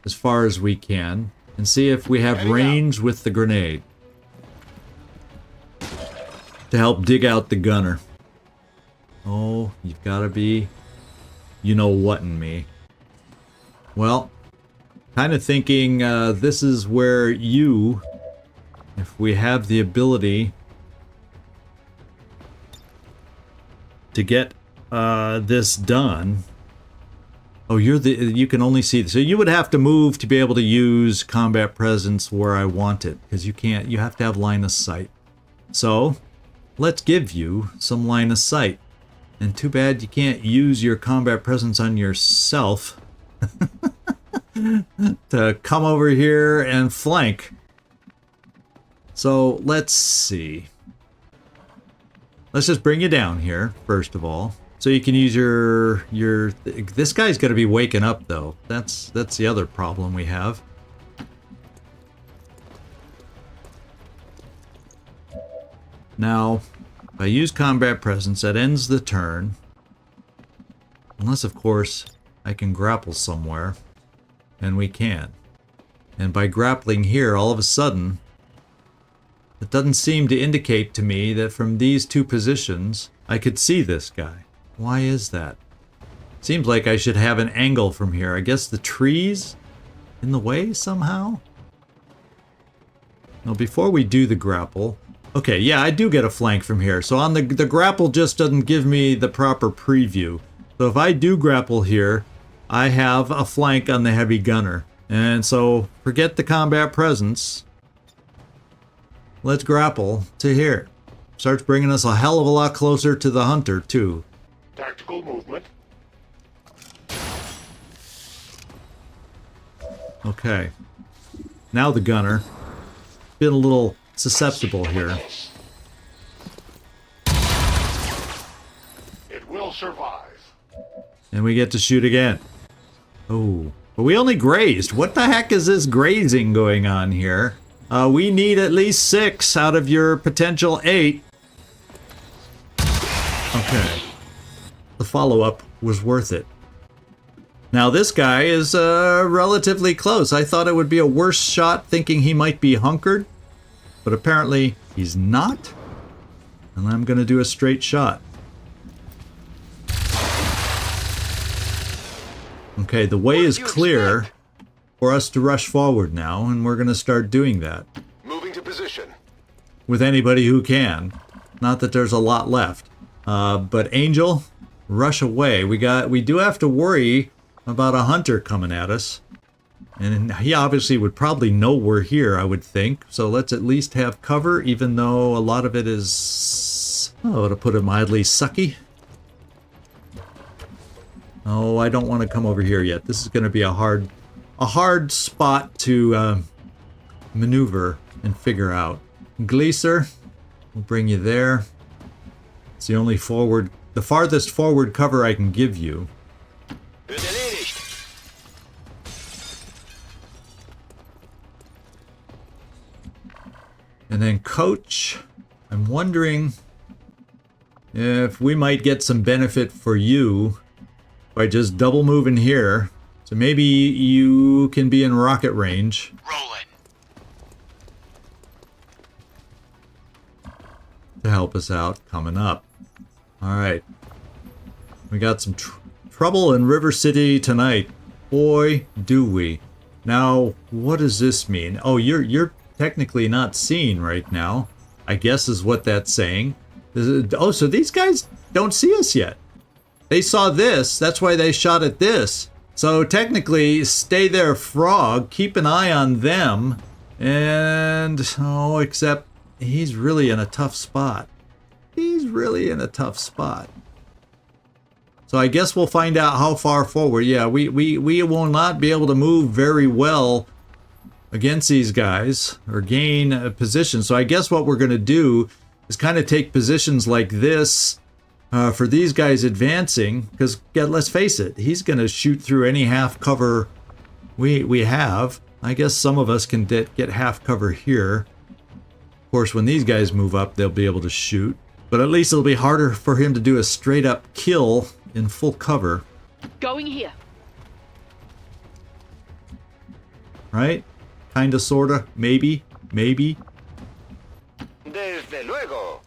as far as we can. And see if we have range with the grenade. To help dig out the gunner. Oh, you've got to be... You know what in me. Well, kind of thinking this is where you... If we have the ability... to get this done... Oh, you can only see... So you would have to move to be able to use combat presence where I want it. Because you can't... You have to have line of sight. So, let's give you some line of sight. And too bad you can't use your combat presence on yourself. To come over here and flank. So, let's see. Let's just bring you down here, first of all. So you can use your this guy's got to be waking up though. That's the other problem we have. Now, if I use combat presence, that ends the turn. Unless of course I can grapple somewhere. And we can. And by grappling here, all of a sudden, it doesn't seem to indicate to me that from these two positions I could see this guy. Why is that? Seems like I should have an angle from here. I guess the trees in the way somehow? Now, before we do the grapple... Okay, yeah, I do get a flank from here. So on the grapple just doesn't give me the proper preview. So if I do grapple here, I have a flank on the heavy gunner. And so, forget the combat presence. Let's grapple to here. Starts bringing us a hell of a lot closer to the hunter, too. Tactical movement. Okay. Now the gunner. Been a little susceptible here. It will survive. And we get to shoot again. Oh. But we only grazed. What the heck is this grazing going on here? We need at least 6 out of your potential 8. Okay. The follow-up was worth it. Now this guy is relatively close. I thought it would be a worse shot thinking he might be hunkered. But apparently he's not. And I'm going to do a straight shot. Okay, the way is clear for us to rush forward now, and we're going to start doing that. Moving to position. With anybody who can. Not that there's a lot left. But Angel, rush away. We do have to worry about a hunter coming at us. And he obviously would probably know we're here, I would think. So let's at least have cover, even though a lot of it is, oh, to put it mildly, sucky. Oh, I don't want to come over here yet. This is going to be a hard spot to maneuver and figure out. Gleaser, we'll bring you there. It's the only the farthest forward cover I can give you. And then Coach, I'm wondering if we might get some benefit for you by just double moving here. So maybe you can be in rocket range. Rolling. To help us out coming up. Alright. We got some trouble in River City tonight. Boy, do we. Now, what does this mean? Oh, you're technically not seen right now. I guess is what that's saying. Oh, so these guys don't see us yet. They saw this. That's why they shot at this. So technically, stay there, Frog. Keep an eye on them. And, oh, except he's really in a tough spot. He's really in a tough spot. So I guess we'll find out how far forward. Yeah, we will not be able to move very well against these guys or gain a position. So I guess what we're going to do is kind of take positions like this for these guys advancing. Because, yeah, let's face it, he's going to shoot through any half cover we have. I guess some of us can get half cover here. Of course, when these guys move up, they'll be able to shoot. But at least it'll be harder for him to do a straight up kill in full cover. Going here. Right? Kinda, sorta, maybe. Desde luego.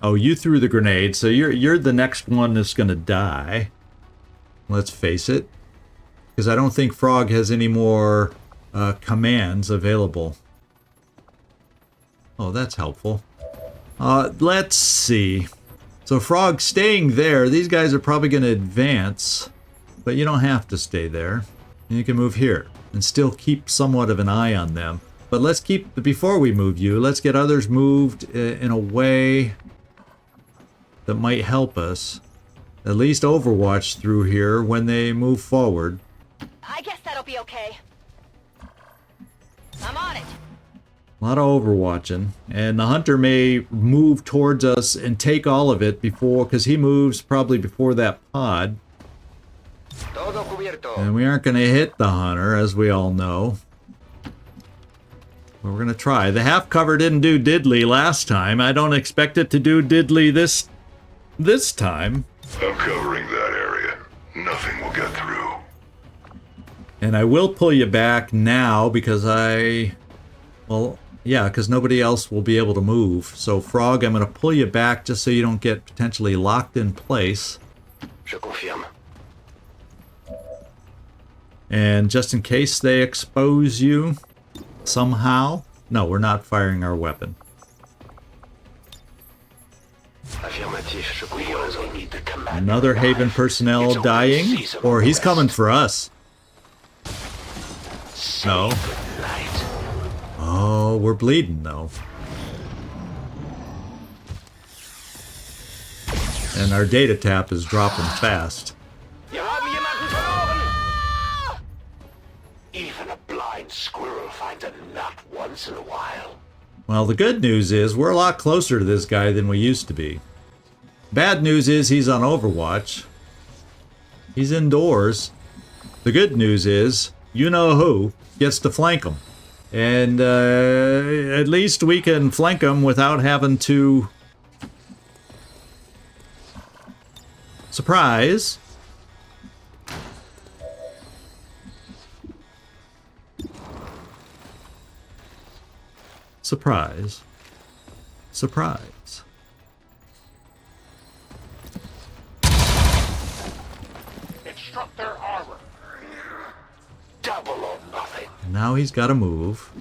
Oh, you threw the grenade, so you're the next one that's gonna die. Let's face it. Because I don't think Frog has any more commands available. Oh, that's helpful. Let's see. So Frog staying there, these guys are probably going to advance, but you don't have to stay there. You can move here and still keep somewhat of an eye on them. But let's keep, before we move you, let's get others moved in a way that might help us. At least Overwatch through here when they move forward. I guess that'll be okay. I'm on it. A lot of overwatching, and the hunter may move towards us and take all of it before, because he moves probably before that pod. Todo cubierto. And we aren't going to hit the hunter, as we all know. But we're going to try. The half cover didn't do diddly last time. I don't expect it to do diddly this time. I'm covering that area. Nothing will get through. And I will pull you back now because well, yeah, because nobody else will be able to move. So, Frog, I'm going to pull you back just so you don't get potentially locked in place. Je confirme. And just in case they expose you somehow. No, we're not firing our weapon. Affirmatif, je we only need the command. Another Haven personnel It's only a dying? season Or he's rest. coming for us. No. Good night. Oh, we're bleeding, though. And our data tap is dropping fast. Wir haben jemanden verloren! Even a blind squirrel finds a nut once in a while. Well, the good news is we're a lot closer to this guy than we used to be. Bad news is he's on Overwatch. He's indoors. The good news is, you know who gets to flank him. And at least we can flank him without having to... Surprise! Surprise. Surprise. It struck their armor. Double or nothing. Now he's got to move.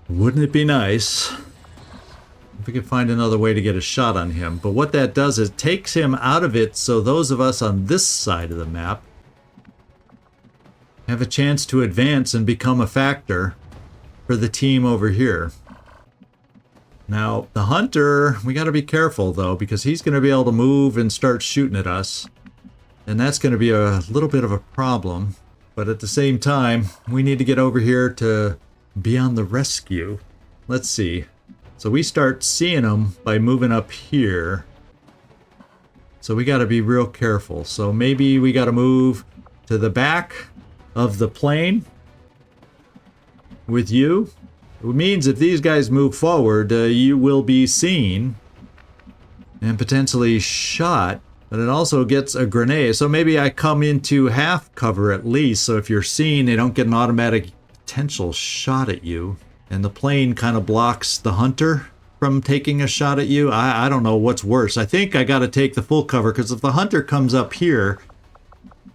Wouldn't it be nice if we could find another way to get a shot on him? But what that does is it takes him out of it, so those of us on this side of the map have a chance to advance and become a factor for the team over here. Now, the hunter, we got to be careful though, because he's going to be able to move and start shooting at us. And that's going to be a little bit of a problem. But at the same time, we need to get over here to be on the rescue. Let's see. So we start seeing them by moving up here. So we got to be real careful. So maybe we got to move to the back of the plane with you. It means if these guys move forward, you will be seen and potentially shot. But it also gets a grenade. So maybe I come into half cover at least. So if you're seen, they don't get an automatic potential shot at you. And the plane kind of blocks the hunter from taking a shot at you. I don't know what's worse. I think I got to take the full cover, because if the hunter comes up here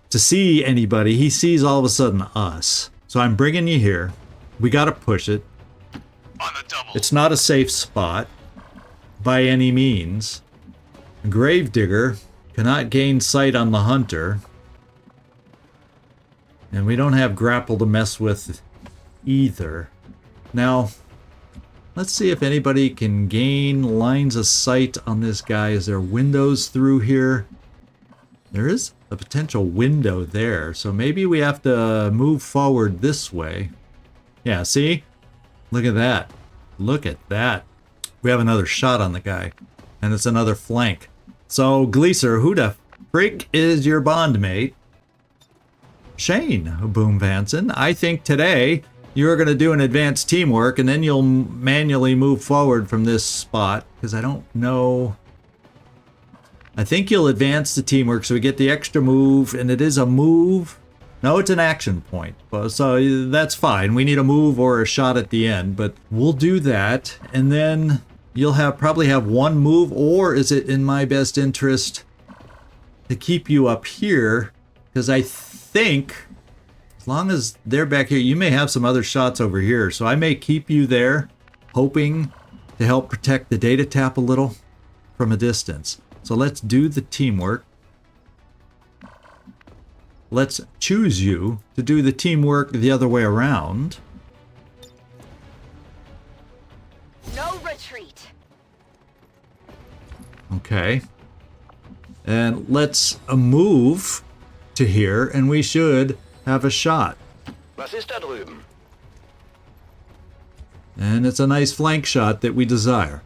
to see anybody, he sees all of a sudden us. So So I'm bringing you here. We got to push it. On the double. It's not a safe spot by any means. Gravedigger cannot gain sight on the hunter. And we don't have grapple to mess with either. Now, let's see if anybody can gain lines of sight on this guy. Is there windows through here? There is a potential window there. So maybe we have to move forward this way. Yeah, see? Look at that. Look at that. We have another shot on the guy. And it's another flank. So, Gleaser, who the freak is your bondmate? Shane Boom Vanson. I think today you're going to do an advanced teamwork and then you'll manually move forward from this spot. Because I don't know. I think you'll advance the teamwork so we get the extra move. And it is a move. No, it's an action point. So that's fine. We need a move or a shot at the end. But we'll do that. And then you'll probably have one move. Or is it in my best interest to keep you up here? Because I think as long as they're back here, you may have some other shots over here. So I may keep you there, hoping to help protect the data tap a little from a distance. So let's do the teamwork. Let's choose you to do the teamwork the other way around. No retreat. Okay. And let's move to here, and we should have a shot. Was ist da drüben? And it's a nice flank shot that we desire.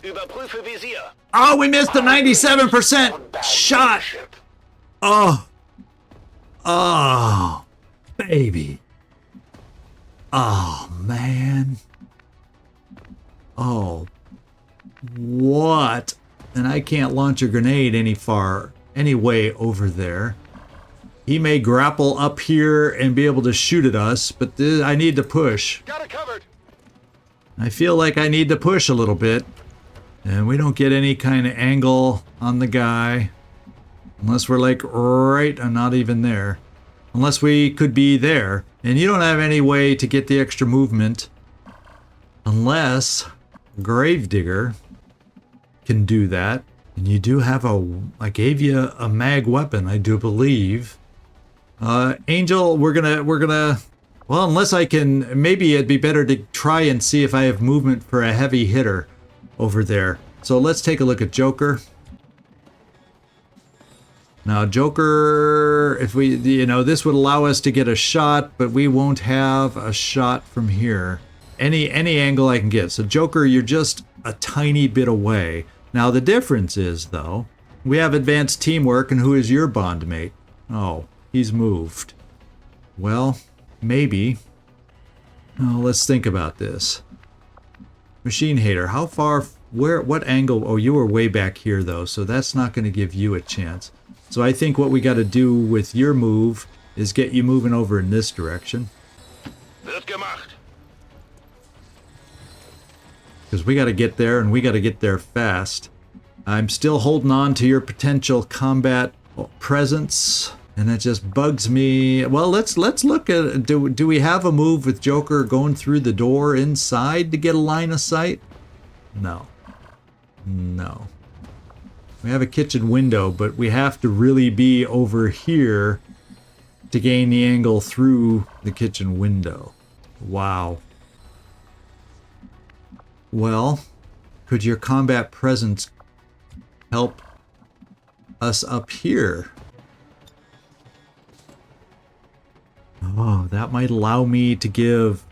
Überprüfe Visier. Oh, we missed the 97% shot. Oh. Oh. Baby. Oh, man. Oh. What? And I can't launch a grenade any way over there. He may grapple up here and be able to shoot at us, but I need to push. Got it covered. I feel like I need to push a little bit. And we don't get any kind of angle on the guy. Unless we're like right, I'm not even there. Unless we could be there. And you don't have any way to get the extra movement. Unless Gravedigger can do that. And you do have I gave you a mag weapon, I do believe. Angel, we're gonna, well, unless I can, maybe it'd be better to try and see if I have movement for a heavy hitter over there. So let's take a look at Joker. Now Joker, if we, this would allow us to get a shot, but we won't have a shot from here. Any angle I can get. So Joker, you're just a tiny bit away. Now the difference is, though, we have advanced teamwork, and who is your bondmate? Oh, he's moved. Well, maybe. Oh, let's think about this. Machine Hater, how far, what angle? Oh, you were way back here, though, so that's not going to give you a chance. So I think what we got to do with your move is get you moving over in this direction. Wird gemacht. Because we got to get there, and we got to get there fast. I'm still holding on to your potential combat presence, and it just bugs me. Well, let's look at, do we have a move with Joker going through the door inside to get a line of sight? No. No. We have a kitchen window, but we have to really be over here to gain the angle through the kitchen window. Wow. Well, could your combat presence help us up here? Oh, that might allow me to give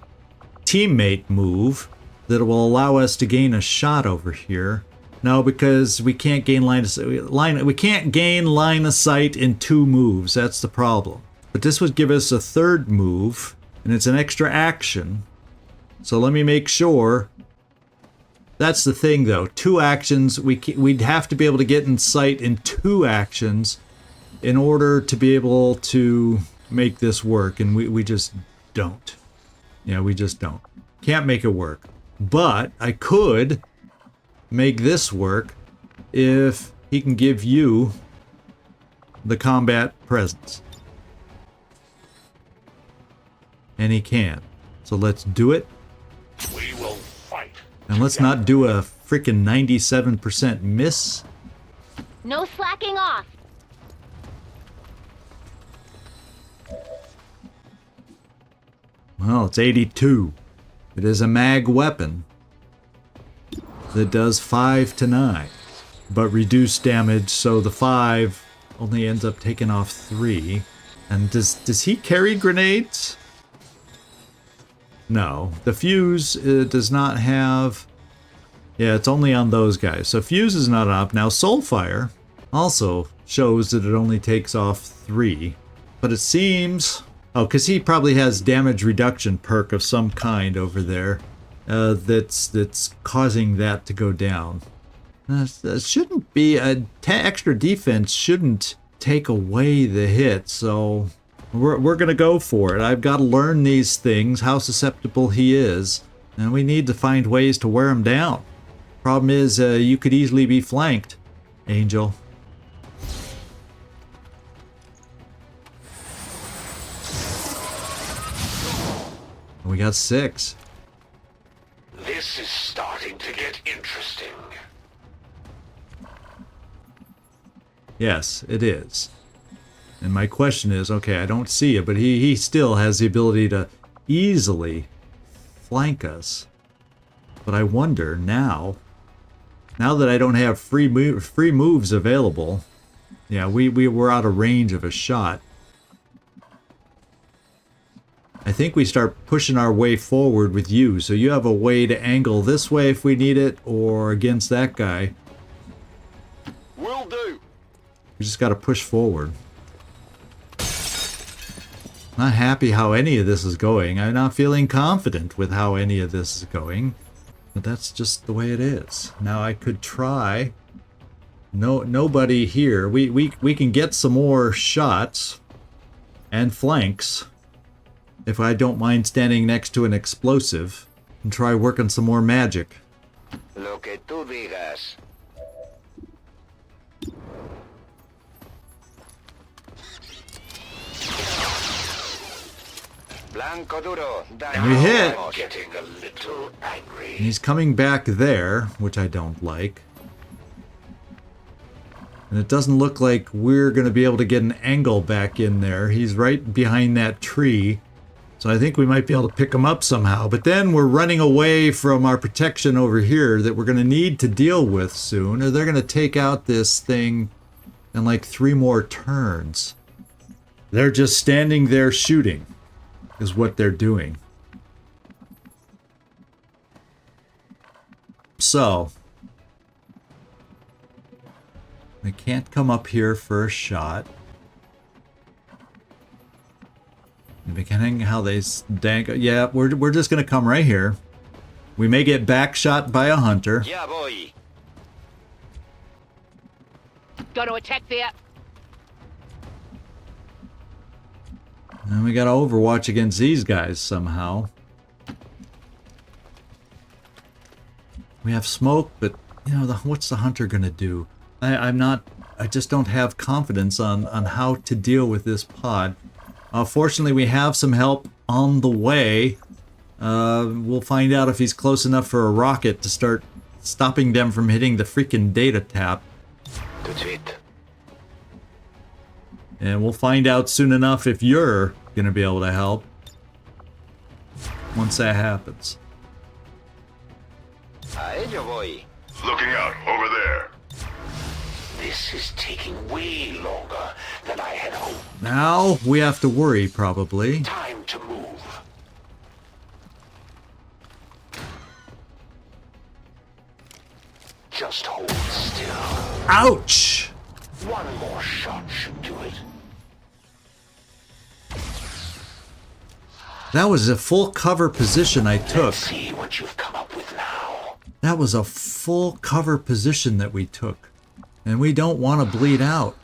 teammate move that will allow us to gain a shot over here. No, because we can't gain line of sight in 2 moves. That's the problem. But this would give us a 3rd move, and it's an extra action. So let me make sure. That's the thing, though. 2 actions. We'd have to be able to get in sight in 2 actions in order to be able to make this work, and we just don't. Yeah, we just don't. can't make it work. But I could make this work if he can give you the combat presence. And he can. So let's do it. We will fight. And let's not do a freaking 97% miss. No slacking off. Well, it's 82. It is a mag weapon that does 5 to 9, but reduced damage, so the 5 only ends up taking off 3. And does he carry grenades? No. The fuse does not have... Yeah, it's only on those guys. So fuse is not up. Now Soulfire also shows that it only takes off 3. But it seems... Oh, because he probably has damage reduction perk of some kind over there that's causing that to go down. That shouldn't be... extra defense shouldn't take away the hit, so... We're going to go for it. I've got to learn these things, how susceptible he is, and we need to find ways to wear him down. Problem is, you could easily be flanked, Angel. We got 6. This is starting to get interesting. Yes, it is. And my question is, okay, I don't see it, but he still has the ability to easily flank us. But I wonder now that I don't have free moves available, yeah, we were out of range of a shot. I think we start pushing our way forward with you, so you have a way to angle this way if we need it, or against that guy. Will do. We just got to push forward. Not happy how any of this is going. I'm not feeling confident with how any of this is going. But that's just the way it is. Now I could try. Nobody here. We can get some more shots and flanks if I don't mind standing next to an explosive and try working some more magic. Lo que tú digas. Blanco duro. We hit. I'm getting a little angry. And he's coming back there, which I don't like. And it doesn't look like we're going to be able to get an angle back in there. He's right behind that tree. So I think we might be able to pick him up somehow. But then we're running away from our protection over here that we're going to need to deal with soon. Or they're going to take out this thing in like 3 more turns. They're just standing there shooting, is what they're doing. So, they can't come up here for a shot. Beginning how they dank. Yeah, we're just gonna come right here. We may get back shot by a hunter. Ya voy. Gonna attack there. And we gotta overwatch against these guys somehow. We have smoke, but you know, what's the hunter gonna do? I just don't have confidence on how to deal with this pod. Fortunately, we have some help on the way. We'll find out if he's close enough for a rocket to start stopping them from hitting the freaking data tap. Tout de suite. And we'll find out soon enough if you're going to be able to help once that happens. A ello voy. Looking out over there. This is taking way longer than I had hoped. Now we have to worry, probably. Time to move. Just hold still. Ouch! One more shot should do it. That was a full cover position I took. Let's see what you've come up with now. That was a full cover position that we took. And we don't want to bleed out.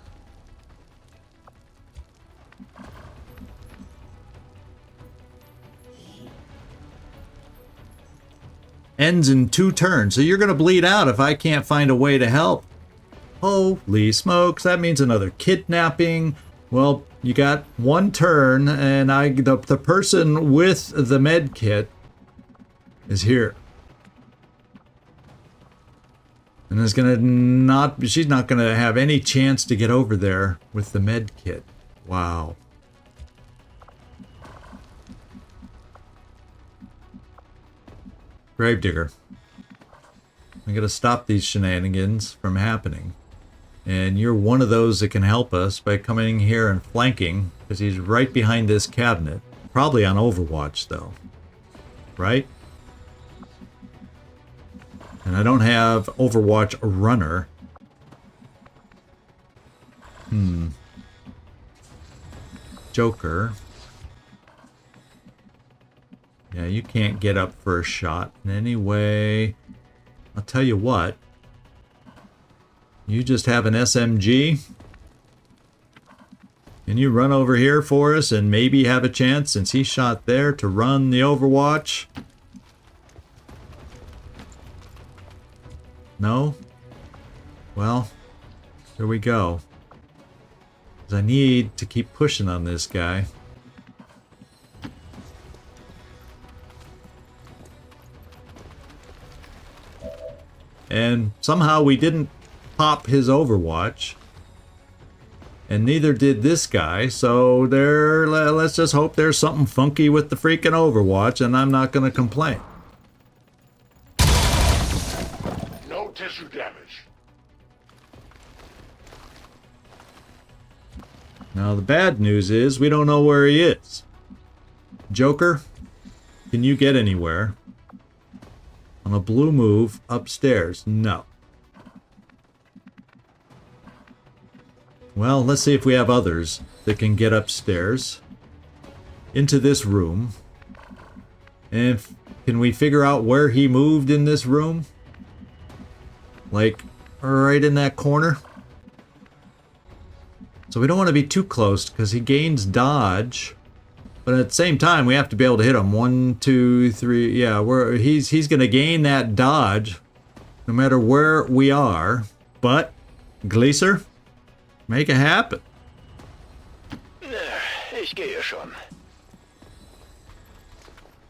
ends in 2 turns. So you're going to bleed out if I can't find a way to help. Holy smokes, that means another kidnapping. Well, you got 1 turn, and the person with the med kit is here. And she's not gonna have any chance to get over there with the med kit. Wow. Gravedigger. I'm gonna stop these shenanigans from happening. And you're one of those that can help us by coming here and flanking, because he's right behind this cabinet. Probably on Overwatch, though. Right? And I don't have Overwatch runner. Joker. Yeah, you can't get up for a shot in any way. I'll tell you what. You just have an SMG. Can you run over here for us and maybe have a chance, since he shot there, to run the Overwatch? No? Well, here we go. 'Cause I need to keep pushing on this guy. And somehow we didn't pop his Overwatch. And neither did this guy, so let's just hope there's something funky with the freaking Overwatch, and I'm not going to complain. No tissue damage. Now the bad news is we don't know where he is. Joker, can you get anywhere? On a blue move upstairs? No. Well, let's see if we have others that can get upstairs into this room. And can we figure out where he moved in this room? Like, right in that corner? So we don't want to be too close because he gains dodge. But at the same time, we have to be able to hit him. 1, 2, 3. Yeah, he's going to gain that dodge no matter where we are. But, Gleaser, make it happen. Ich gehe schon.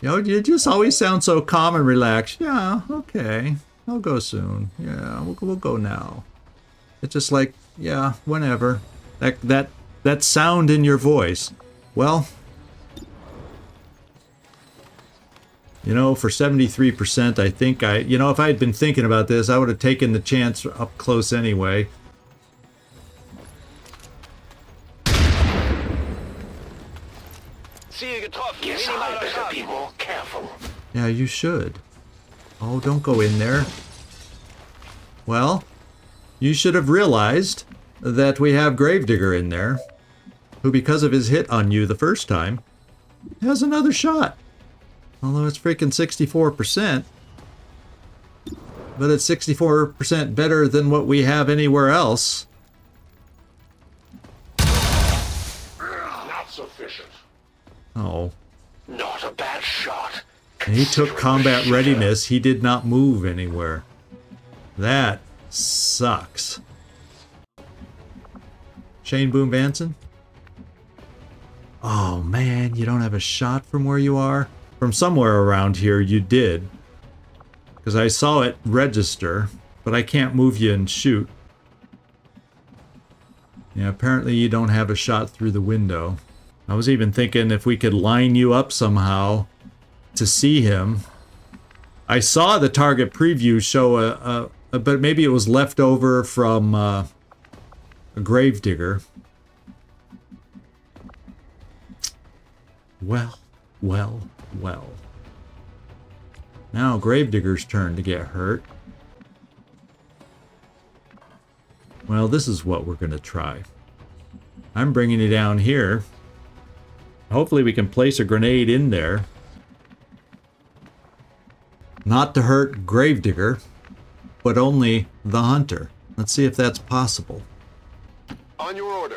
You know, you just always sound so calm and relaxed. Yeah, okay. I'll go soon. Yeah, we'll go now. It's just like, yeah, whenever. That sound in your voice. Well, you know, for 73%, I think if I had been thinking about this, I would have taken the chance up close anyway. Ziel getroffen. Yes, I better be more careful. Yeah, you should. Oh, don't go in there. Well, you should have realized that we have Gravedigger in there, who, because of his hit on you the first time, has another shot. Although it's freaking 64%. But it's 64% better than what we have anywhere else. Not sufficient. Oh. Not a bad shot. And he took combat readiness. He did not move anywhere. That sucks. Shane Boom Vanson? Oh man, you don't have a shot from where you are? From somewhere around here you did. Because I saw it register, but I can't move you and shoot. Yeah, apparently you don't have a shot through the window. I was even thinking if we could line you up somehow to see him. I saw the target preview show but maybe it was left over from a Gravedigger. Well. Now Gravedigger's turn to get hurt. Well, this is what we're going to try. I'm bringing you down here. Hopefully we can place a grenade in there. Not to hurt Gravedigger, but only the hunter. Let's see if that's possible. On your order.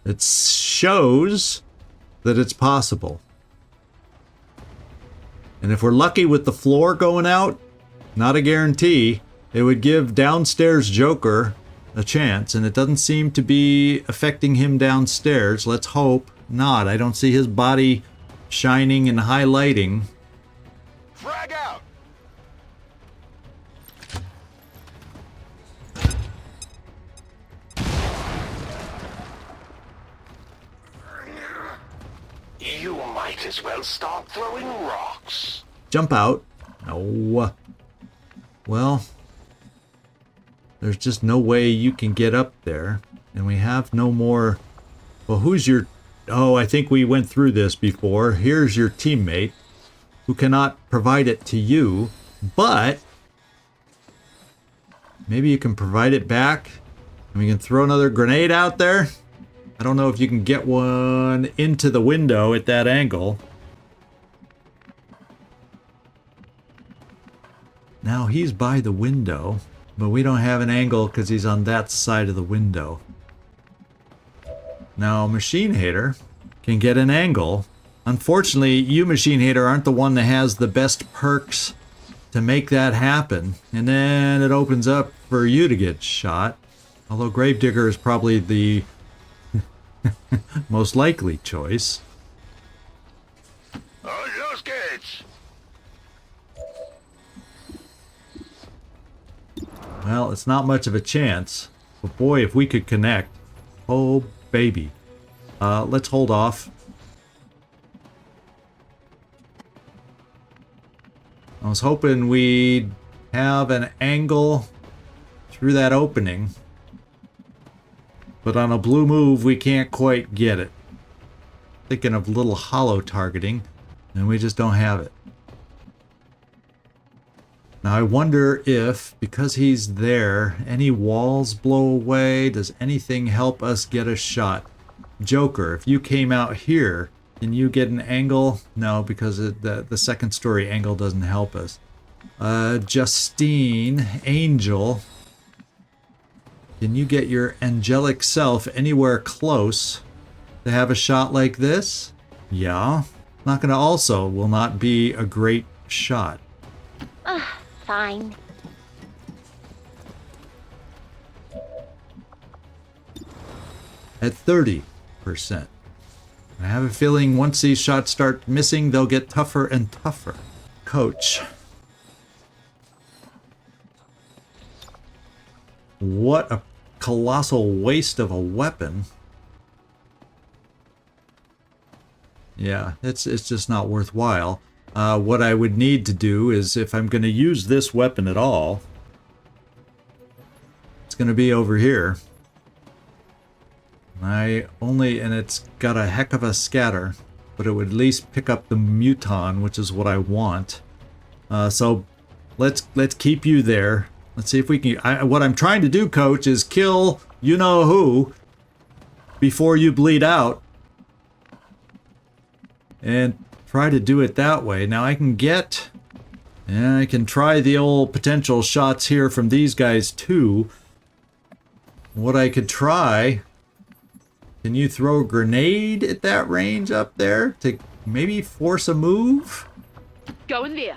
It shows that it's possible. And if we're lucky with the floor going out, not a guarantee, it would give downstairs Joker a chance, and it doesn't seem to be affecting him downstairs. Let's hope not. I don't see his body shining and highlighting. Frag out! You might as well start throwing rocks. Jump out. No. Well, there's just no way you can get up there. And we have no more... Well, who's your... Oh, I think we went through this before. Here's your teammate who cannot provide it to you, but maybe you can provide it back and we can throw another grenade out there. I don't know if you can get one into the window at that angle. Now he's by the window, but we don't have an angle because he's on that side of the window. Now Machine Hater can get an angle. Unfortunately, you Machine Hater aren't the one that has the best perks to make that happen. And then it opens up for you to get shot. Although Gravedigger is probably the most likely choice. Oh, those kids! Well, it's not much of a chance. But boy, if we could connect. Oh, baby. Let's hold off. I was hoping we'd have an angle through that opening. But on a blue move, we can't quite get it. Thinking of little hollow targeting, and we just don't have it. Now I wonder if, because he's there, any walls blow away? Does anything help us get a shot? Joker, if you came out here, can you get an angle? No, because the second story angle doesn't help us. Justine, Angel, can you get your angelic self anywhere close to have a shot like this? Yeah. Not gonna also will not be a great shot. Fine. At 30%. I have a feeling once these shots start missing, they'll get tougher and tougher. Coach. What a colossal waste of a weapon. Yeah, it's just not worthwhile. What I would need to do is, if I'm going to use this weapon at all, it's going to be over here. And it's got a heck of a scatter, but it would at least pick up the muton, which is what I want. So let's keep you there. Let's see if we can. What I'm trying to do, Coach, is kill you know who before you bleed out, and try to do it that way. Now I can get, and I can try the old potential shots here from these guys too. What I could try. Can you throw a grenade at that range up there to maybe force a move? Go in there.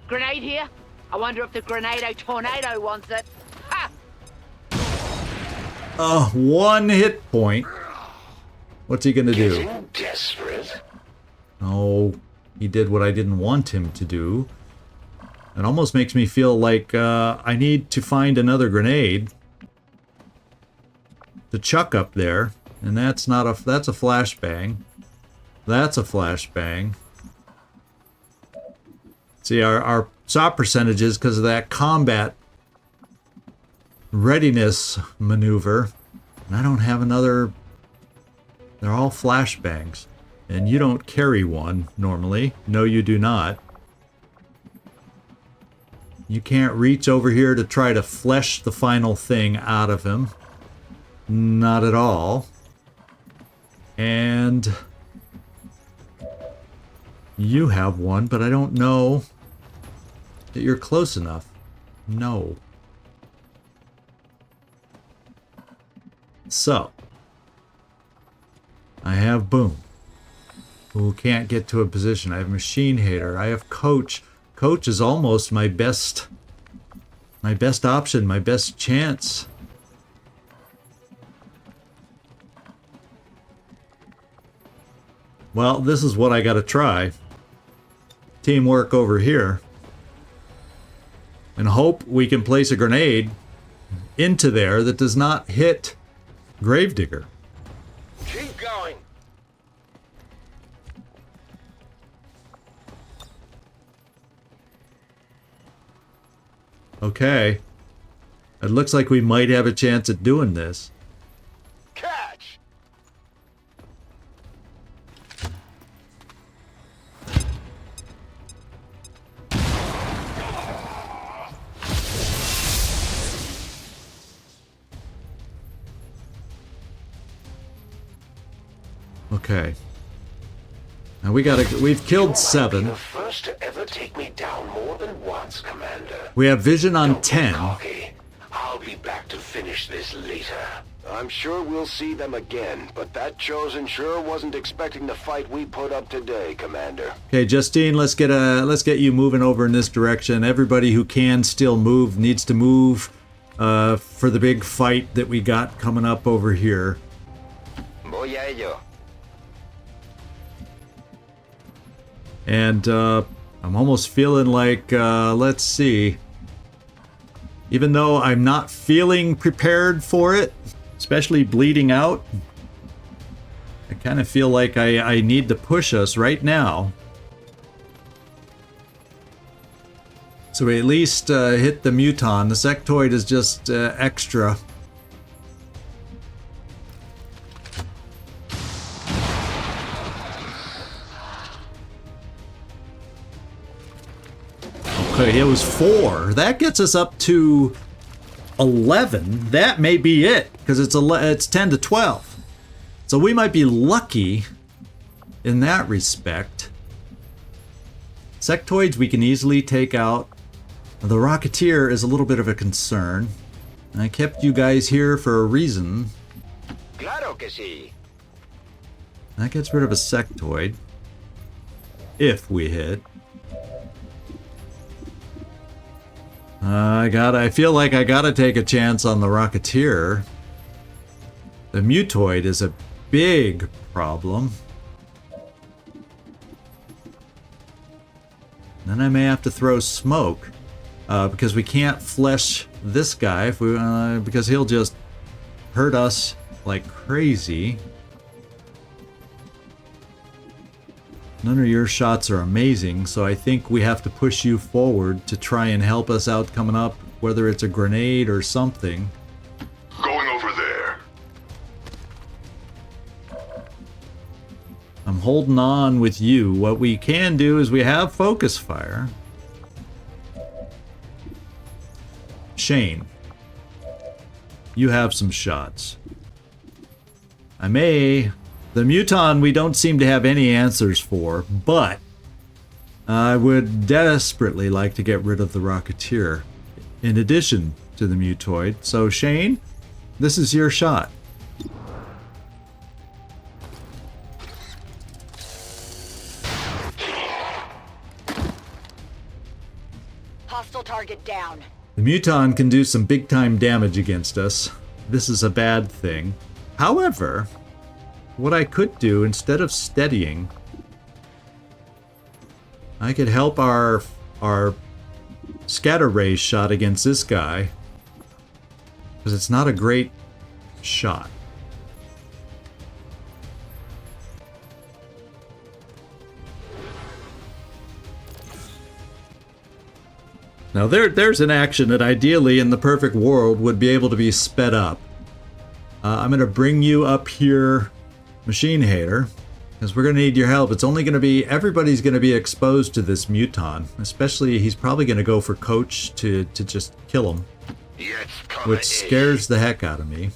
Grenade here. I wonder if the Grenado Tornado wants it. Ha! 1 hit point. What's he gonna do? Getting desperate. Oh, he did what I didn't want him to do. It almost makes me feel like I need to find another grenade to chuck up there, and that's not a flashbang. That's a flashbang. See, our shot percentages, because of that combat readiness maneuver, and I don't have another. They're all flashbangs, and you don't carry one normally. No, you do not. You can't reach over here to try to flesh the final thing out of him. Not at all. And you have one, but I don't know that you're close enough. No. So, I have Boom, who can't get to a position. I have Machine Hater. I have Coach. Coach is almost my best option, my best chance. Well, this is what I gotta try. Teamwork over here. And hope we can place a grenade into there that does not hit Gravedigger. Keep going. Okay. It looks like we might have a chance at doing this. Catch. Okay. Now we've killed 7. The first to ever take me down more than once, Commander. We have vision on Don't 10. get cocky. I'll be back to finish this later. I'm sure we'll see them again, but that chosen sure wasn't expecting the fight we put up today, Commander. Okay, Justine, let's get you moving over in this direction. Everybody who can still move needs to move for the big fight that we got coming up over here. Voy a ello. And I'm almost feeling like, let's see. Even though I'm not feeling prepared for it, especially bleeding out, I kind of feel like I need to push us right now. So we at least hit the Muton. The sectoid is just extra. Okay, it was 4. That gets us up to 11. That may be it, because it's 10 to 12. So we might be lucky in that respect. Sectoids we can easily take out. The Rocketeer is a little bit of a concern. I kept you guys here for a reason. Claro que sí. That gets rid of a sectoid. If we hit. I feel like I gotta take a chance on the Rocketeer. The Mutoid is a big problem. Then I may have to throw smoke. Because we can't flesh this guy if we because he'll just hurt us like crazy. None of your shots are amazing, so I think we have to push you forward to try and help us out coming up, whether it's a grenade or something. Going over there. I'm holding on with you. What we can do is we have focus fire. Shane, you have some shots. The Muton we don't seem to have any answers for, but I would desperately like to get rid of the Rocketeer in addition to the Mutoid. So Shane, this is your shot. Hostile target down. The Muton can do some big time damage against us. This is a bad thing. However, what I could do, instead of steadying, I could help our scatter ray shot against this guy, because it's not a great shot. Now there's an action that ideally in the perfect world would be able to be sped up. I'm going to bring you up here, Machine Hater, because we're going to need your help. It's only going to be, everybody's going to be exposed to this Muton. Especially, he's probably going to go for Coach to just kill him. Which scares the heck out of me.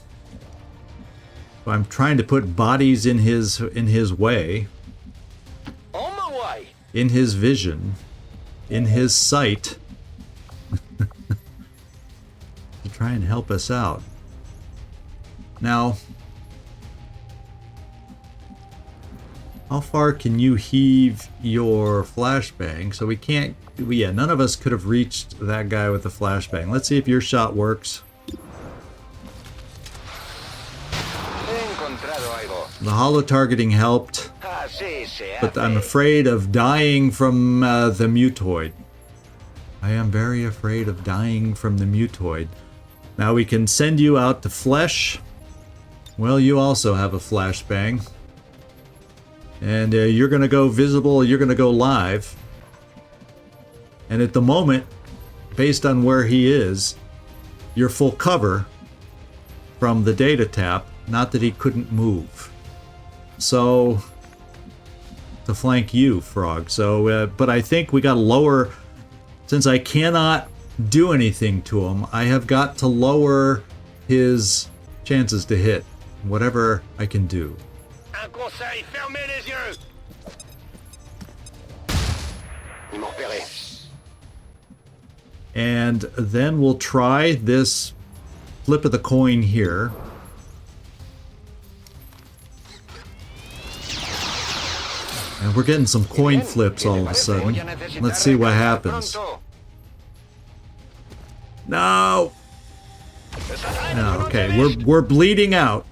So I'm trying to put bodies in his way. On my way. In his vision. In his sight. To try and help us out. Now, how far can you heave your flashbang? So we can't, yeah, none of us could have reached that guy with the flashbang. Let's see if your shot works. The hollow targeting helped, but I'm afraid of dying from the mutoid. I am very afraid of dying from the mutoid. Now we can send you out to flesh. Well, you also have a flashbang. And you're going to go visible, you're going to go live. And at the moment, based on where he is, you're full cover from the data tap. Not that he couldn't move. So, to flank you, Frog. So, but I think we got to lower, since I cannot do anything to him, I have got to lower his chances to hit. Whatever I can do. Un conseil, fermez les yeux. Ils m'ont repéré. And then we'll try this flip of the coin here. And we're getting some coin flips all of a sudden. Let's see what happens. No! No, okay, we're bleeding out.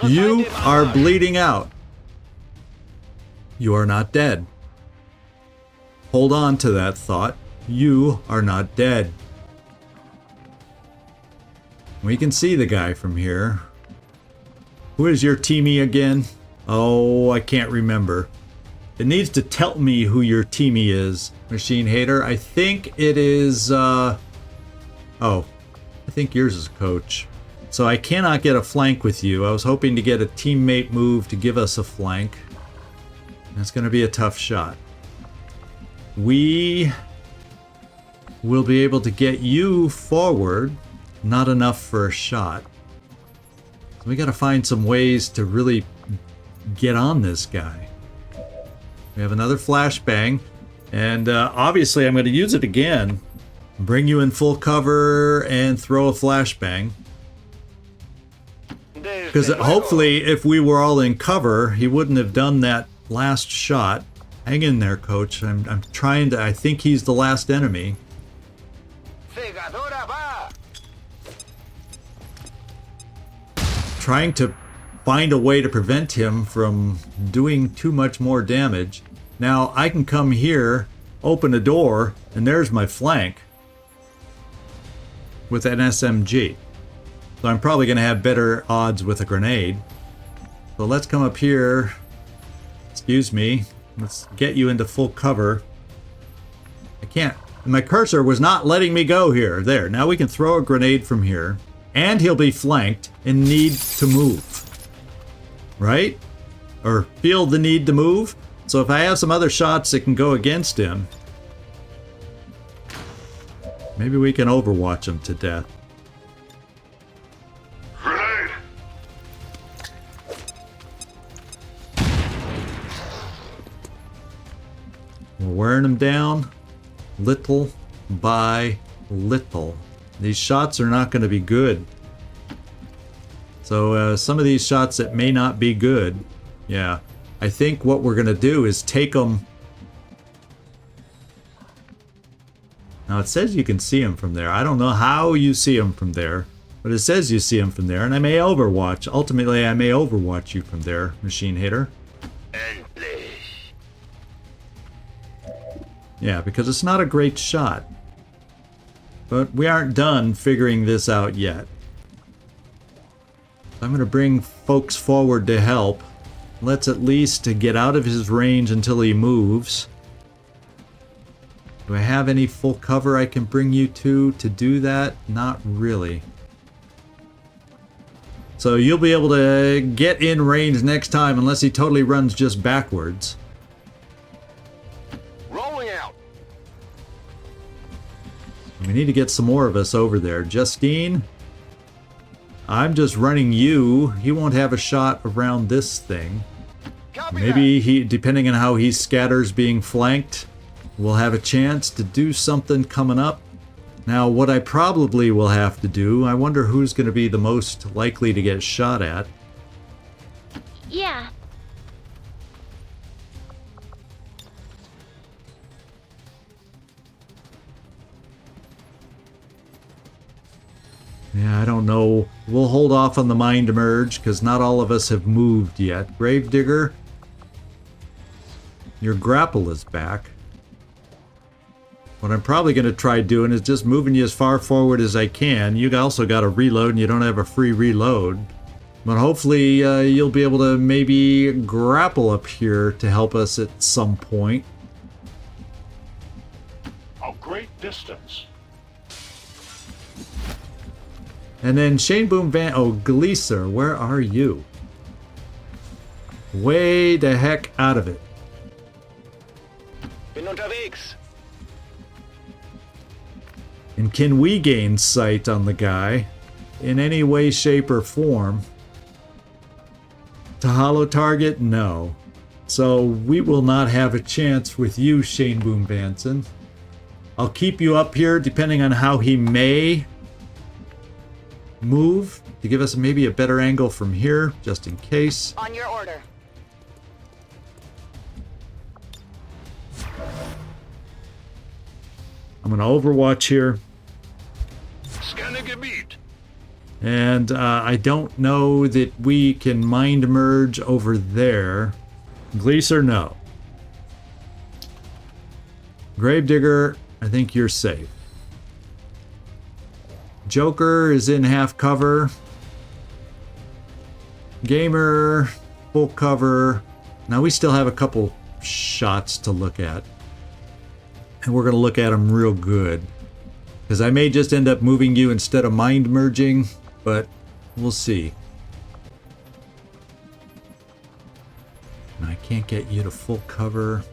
You are bleeding out. You are not dead. Hold on to that thought. You are not dead. We can see the guy from here. Who is your teamie again? Oh, I can't remember. It needs to tell me who your teamie is, Machine Hater. I think it is, oh, I think yours is Coach. So I cannot get a flank with you. I was hoping to get a teammate move to give us a flank. That's going to be a tough shot. We will be able to get you forward. Not enough for a shot. So we got to find some ways to really get on this guy. We have another flashbang, and obviously I'm going to use it again. Bring you in full cover and throw a flashbang. Because hopefully if we were all in cover, he wouldn't have done that last shot. Hang in there, Coach. I'm trying to... I think he's the last enemy. Trying to find a way to prevent him from doing too much more damage. Now I can come here, open a door, and there's my flank with an SMG. So I'm probably going to have better odds with a grenade. So let's come up here. Excuse me. Let's get you into full cover. I can't. My cursor was not letting me go here. There. Now we can throw a grenade from here. And he'll be flanked and need to move. Right? Or feel the need to move. So if I have some other shots that can go against him, maybe we can overwatch him to death. Grenade. We're wearing him down little by little. These shots are not going to be good. So some of these shots that may not be good, yeah. I think what we're going to do is take them. Now it says you can see them from there. I don't know how you see them from there, but it says you see them from there, and I may overwatch. Ultimately, I may overwatch you from there, Machine Hater. Yeah, because it's not a great shot. But we aren't done figuring this out yet. I'm going to bring folks forward to help. Let's at least get out of his range until he moves. Do I have any full cover I can bring you to do that? Not really. So you'll be able to get in range next time unless he totally runs just backwards. Rolling out. We need to get some more of us over there. Justine, I'm just running you. He won't have a shot around this thing. Maybe he, depending on how he scatters being flanked, will have a chance to do something coming up. Now, what I probably will have to do, I wonder who's going to be the most likely to get shot at. Yeah. Yeah, I don't know. We'll hold off on the mind merge because not all of us have moved yet. Gravedigger, your grapple is back. What I'm probably going to try doing is just moving you as far forward as I can. You also got to reload and you don't have a free reload. But hopefully you'll be able to maybe grapple up here to help us at some point. A great distance. And then Shane Boom Van... Oh, Gleeser, where are you? Way the heck out of it. Bin unterwegs. And can we gain sight on the guy in any way, shape, or form? To hollow target? No. So we will not have a chance with you, Shane Boom Vanson. I'll keep you up here depending on how he may move to give us maybe a better angle from here, just in case. On your order. I'm going to overwatch here. Scanne Gebiet. And I don't know that we can mind merge over there. Gleeser, no. Gravedigger, I think you're safe. Joker is in half cover. Gamer, full cover. Now we still have a couple shots to look at. And we're going to look at them real good. Because I may just end up moving you instead of mind merging, but we'll see. And I can't get you to full cover.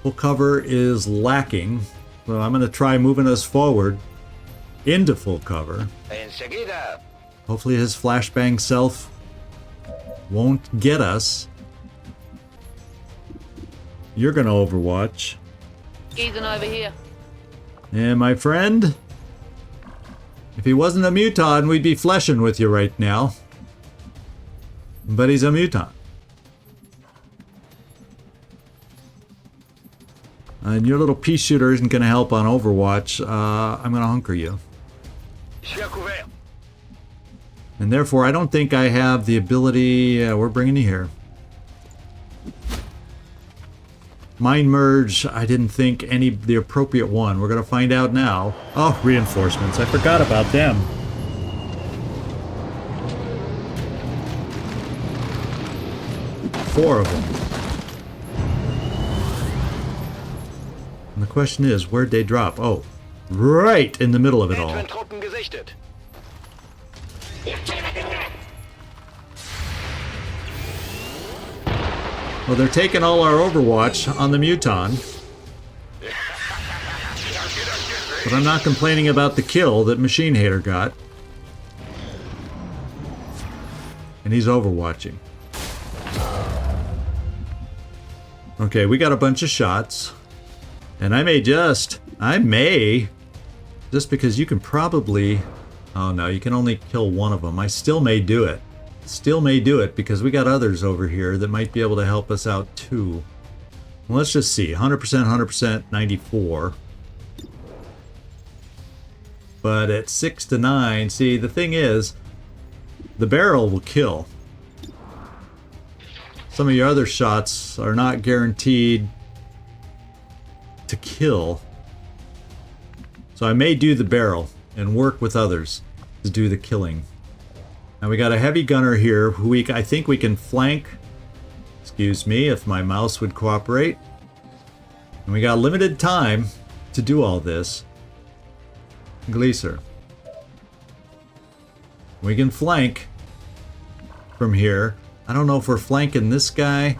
Full cover is lacking. So I'm going to try moving us forward into full cover. Enseguida. Hopefully his flashbang self won't get us. You're going to overwatch. Ethan over here. And my friend, if he wasn't a muton, we'd be fleshing with you right now. But he's a muton. And your little pea shooter isn't going to help on Overwatch. I'm going to hunker you. And therefore, I don't think I have the ability... we're bringing you here. Mind merge, I didn't think the appropriate one. We're going to find out now. Oh, reinforcements. I forgot about them. Four of them. And the question is, where'd they drop? Oh, right in the middle of it all. Truppen gesichtet. Well, they're taking all our Overwatch on the Muton. But I'm not complaining about the kill that Machine Hater got. And he's overwatching. Okay, we got a bunch of shots. And I may, just because you can probably... Oh no, you can only kill one of them. I still may do it. Still may do it because we got others over here that might be able to help us out too. Well, let's just see. 100%, 100%, 94. But at 6 to 9, see, the thing is, the barrel will kill. Some of your other shots are not guaranteed to kill. So I may do the barrel and work with others to do the killing. Now we got a heavy gunner here who I think we can flank. Excuse me if my mouse would cooperate. And we got limited time to do all this. Gleeser. We can flank from here. I don't know if we're flanking this guy.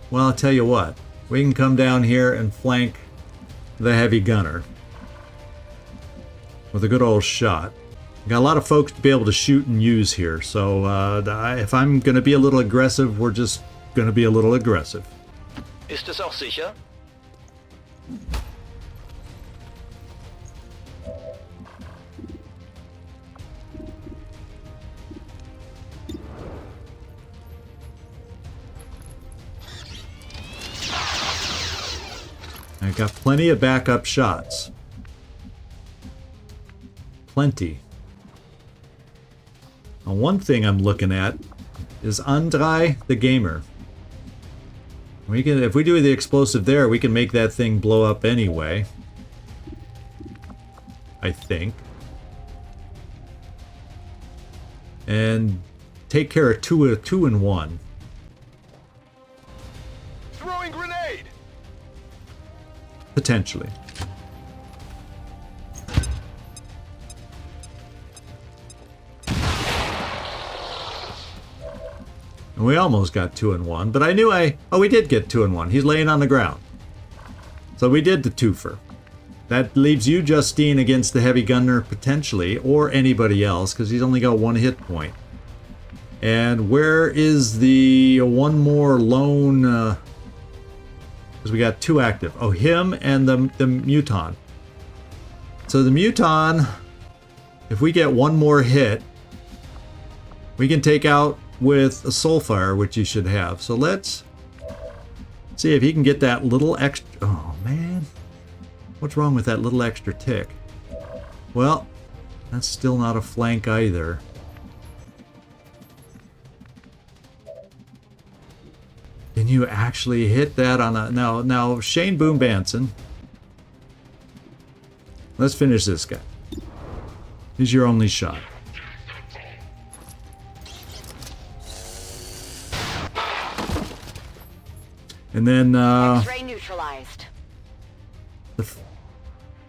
Well, I'll tell you what. We can come down here and flank the heavy gunner with a good old shot. Got a lot of folks to be able to shoot and use here, so if I'm going to be a little aggressive, we're just going to be a little aggressive. Ist es auch sicher? I got plenty of backup shots. Plenty. Now, one thing I'm looking at is Andrei the Gamer. We can, if we do the explosive there, we can make that thing blow up anyway. I think. And take care of two and one. Throwing grenade! Potentially. And we almost got 2 and 1, but I knew oh, we did get 2 and 1. He's laying on the ground. So we did the twofer. That leaves you, Justine, against the heavy gunner potentially, or anybody else, because he's only got 1 hit point. And where is the one more lone? Because we got 2 active. Oh, him and the Muton. So the Muton, if we get 1 more hit, we can take out with a Soulfire, which you should have. So let's see if he can get that little extra. Oh man, what's wrong with that little extra tick? Well, that's still not a flank either. Can you actually hit that on a now Shane Boom Banson? Let's finish this guy. He's your only shot. And then X-ray neutralized. the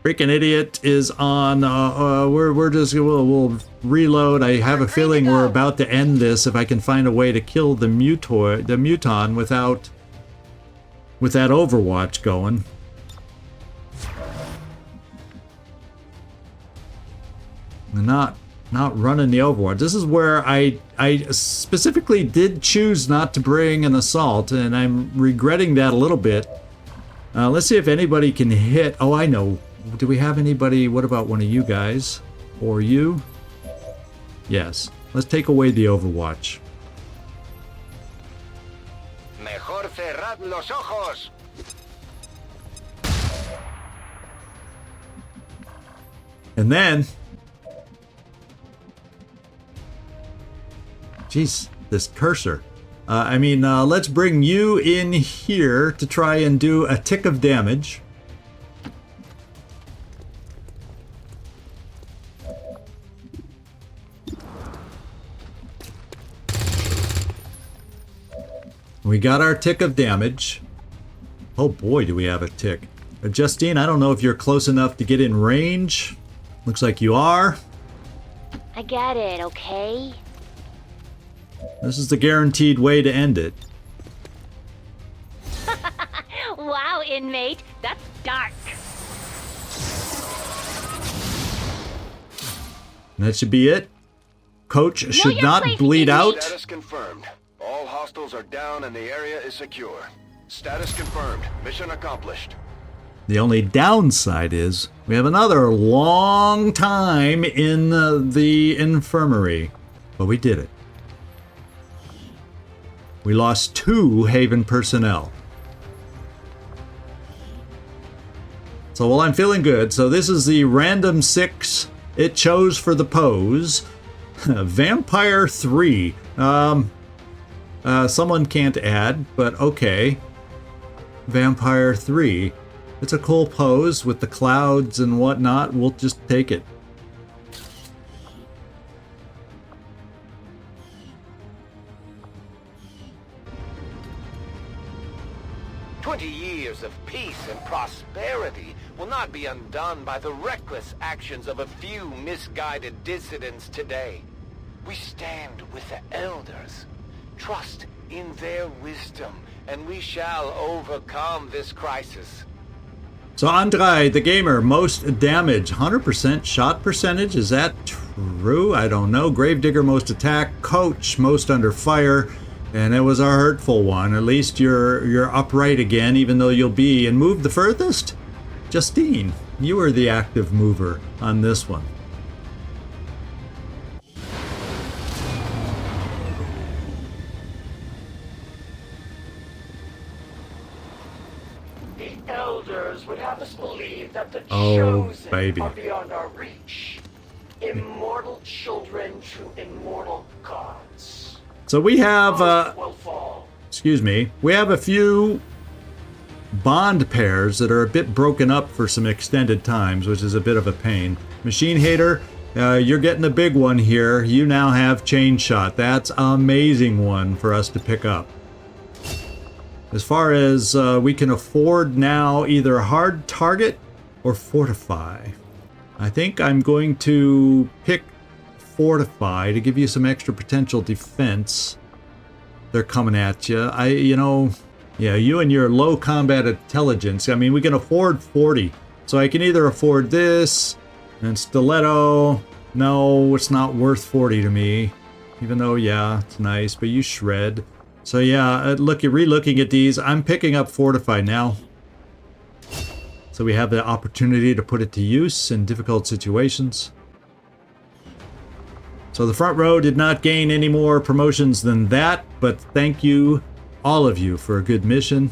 freaking idiot is on. We'll reload. I have a feeling we're about to end this if I can find a way to kill the Muton without with that Overwatch going. And not running the Overwatch. This is where I specifically did choose not to bring an assault, and I'm regretting that a little bit. Let's see if anybody can hit. Oh, I know. Do we have anybody? What about one of you guys? Or you? Yes. Let's take away the Overwatch. Mejor cerrad los ojos. And then... Jeez, this cursor. Let's bring you in here to try and do a tick of damage. We got our tick of damage. Oh boy, do we have a tick. Justine, I don't know if you're close enough to get in range. Looks like you are. I got it, okay? This is the guaranteed way to end it. Wow, inmate, that's dark. And that should be it. Coach should your not place, bleed idiot. out. Status confirmed. All hostiles are down and the area is secure. Status confirmed. Mission accomplished. The only downside is we have another long time in the infirmary. But we did it. We lost 2 Haven personnel. So, well, I'm feeling good. So this is the random 6 it chose for the pose. Vampire 3. Someone can't add, but okay. Vampire 3. It's a cool pose with the clouds and whatnot. We'll just take it. Years of peace and prosperity will not be undone by the reckless actions of a few misguided dissidents today. We stand with the elders. Trust in their wisdom, and we shall overcome this crisis. So Andrei, the gamer, most damage, 100% shot percentage. Is that true? I don't know. Gravedigger, most attack. Coach, most under fire. And it was our hurtful one. At least you're upright again, even though you'll be and move the furthest. Justine, you were the active mover on this one. The elders would that the Oh, chosen baby. are beyond our reach. Immortal children to immortal gods. So we have, Most will fall. excuse me, we have a few bond pairs that are a bit broken up for some extended times, which is a bit of a pain. Machine Hater, you're getting a big one here. You now have Chain Shot. That's an amazing one for us to pick up. As far as we can afford now either Hard Target or Fortify. I think I'm going to pick Fortify to give you some extra potential defense. They're coming at you. Yeah, you and your low combat intelligence. I mean, we can afford 40. So I can either afford this and Stiletto. No, it's not worth 40 to me. Even though, yeah, it's nice, but you shred. So yeah, re-looking at these, I'm picking up Fortify now. So we have the opportunity to put it to use in difficult situations. So the front row did not gain any more promotions than that, but thank you, all of you, for a good mission.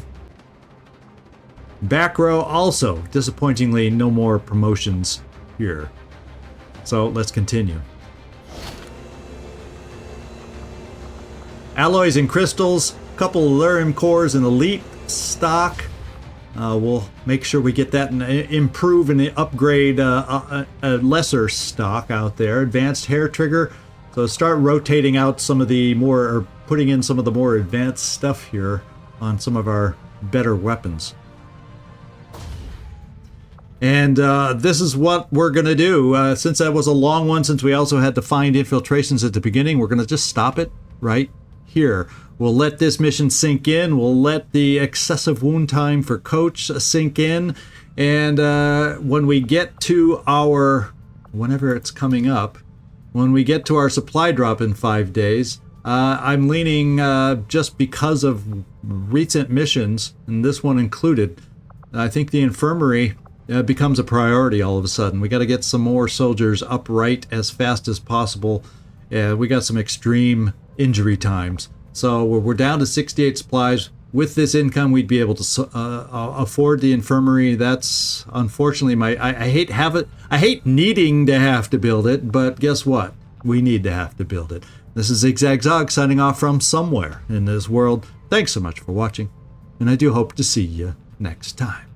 Back row also, disappointingly, no more promotions here. So let's continue. Alloys and crystals, couple of Lyrium cores and elite stock. We'll make sure we get that and improve and upgrade a lesser stock out there. Advanced hair trigger. So start rotating out some of the more, or putting in some of the more advanced stuff here on some of our better weapons. And this is what we're going to do. Since that was a long one, since we also had to find infiltrations at the beginning, we're going to just stop it right here. We'll let this mission sink in. We'll let the excessive wound time for Coach sink in. And when we get to our, whenever it's coming up, when we get to our supply drop in 5 days, I'm leaning, just because of recent missions, and this one included, I think the infirmary becomes a priority all of a sudden. We got to get some more soldiers upright as fast as possible. We got some extreme injury times. So we're down to 68 supplies. With this income, we'd be able to afford the infirmary. That's unfortunately I hate needing to have to build it, but guess what? We need to have to build it. This is ZigZagZog signing off from somewhere in this world. Thanks so much for watching, and I do hope to see you next time.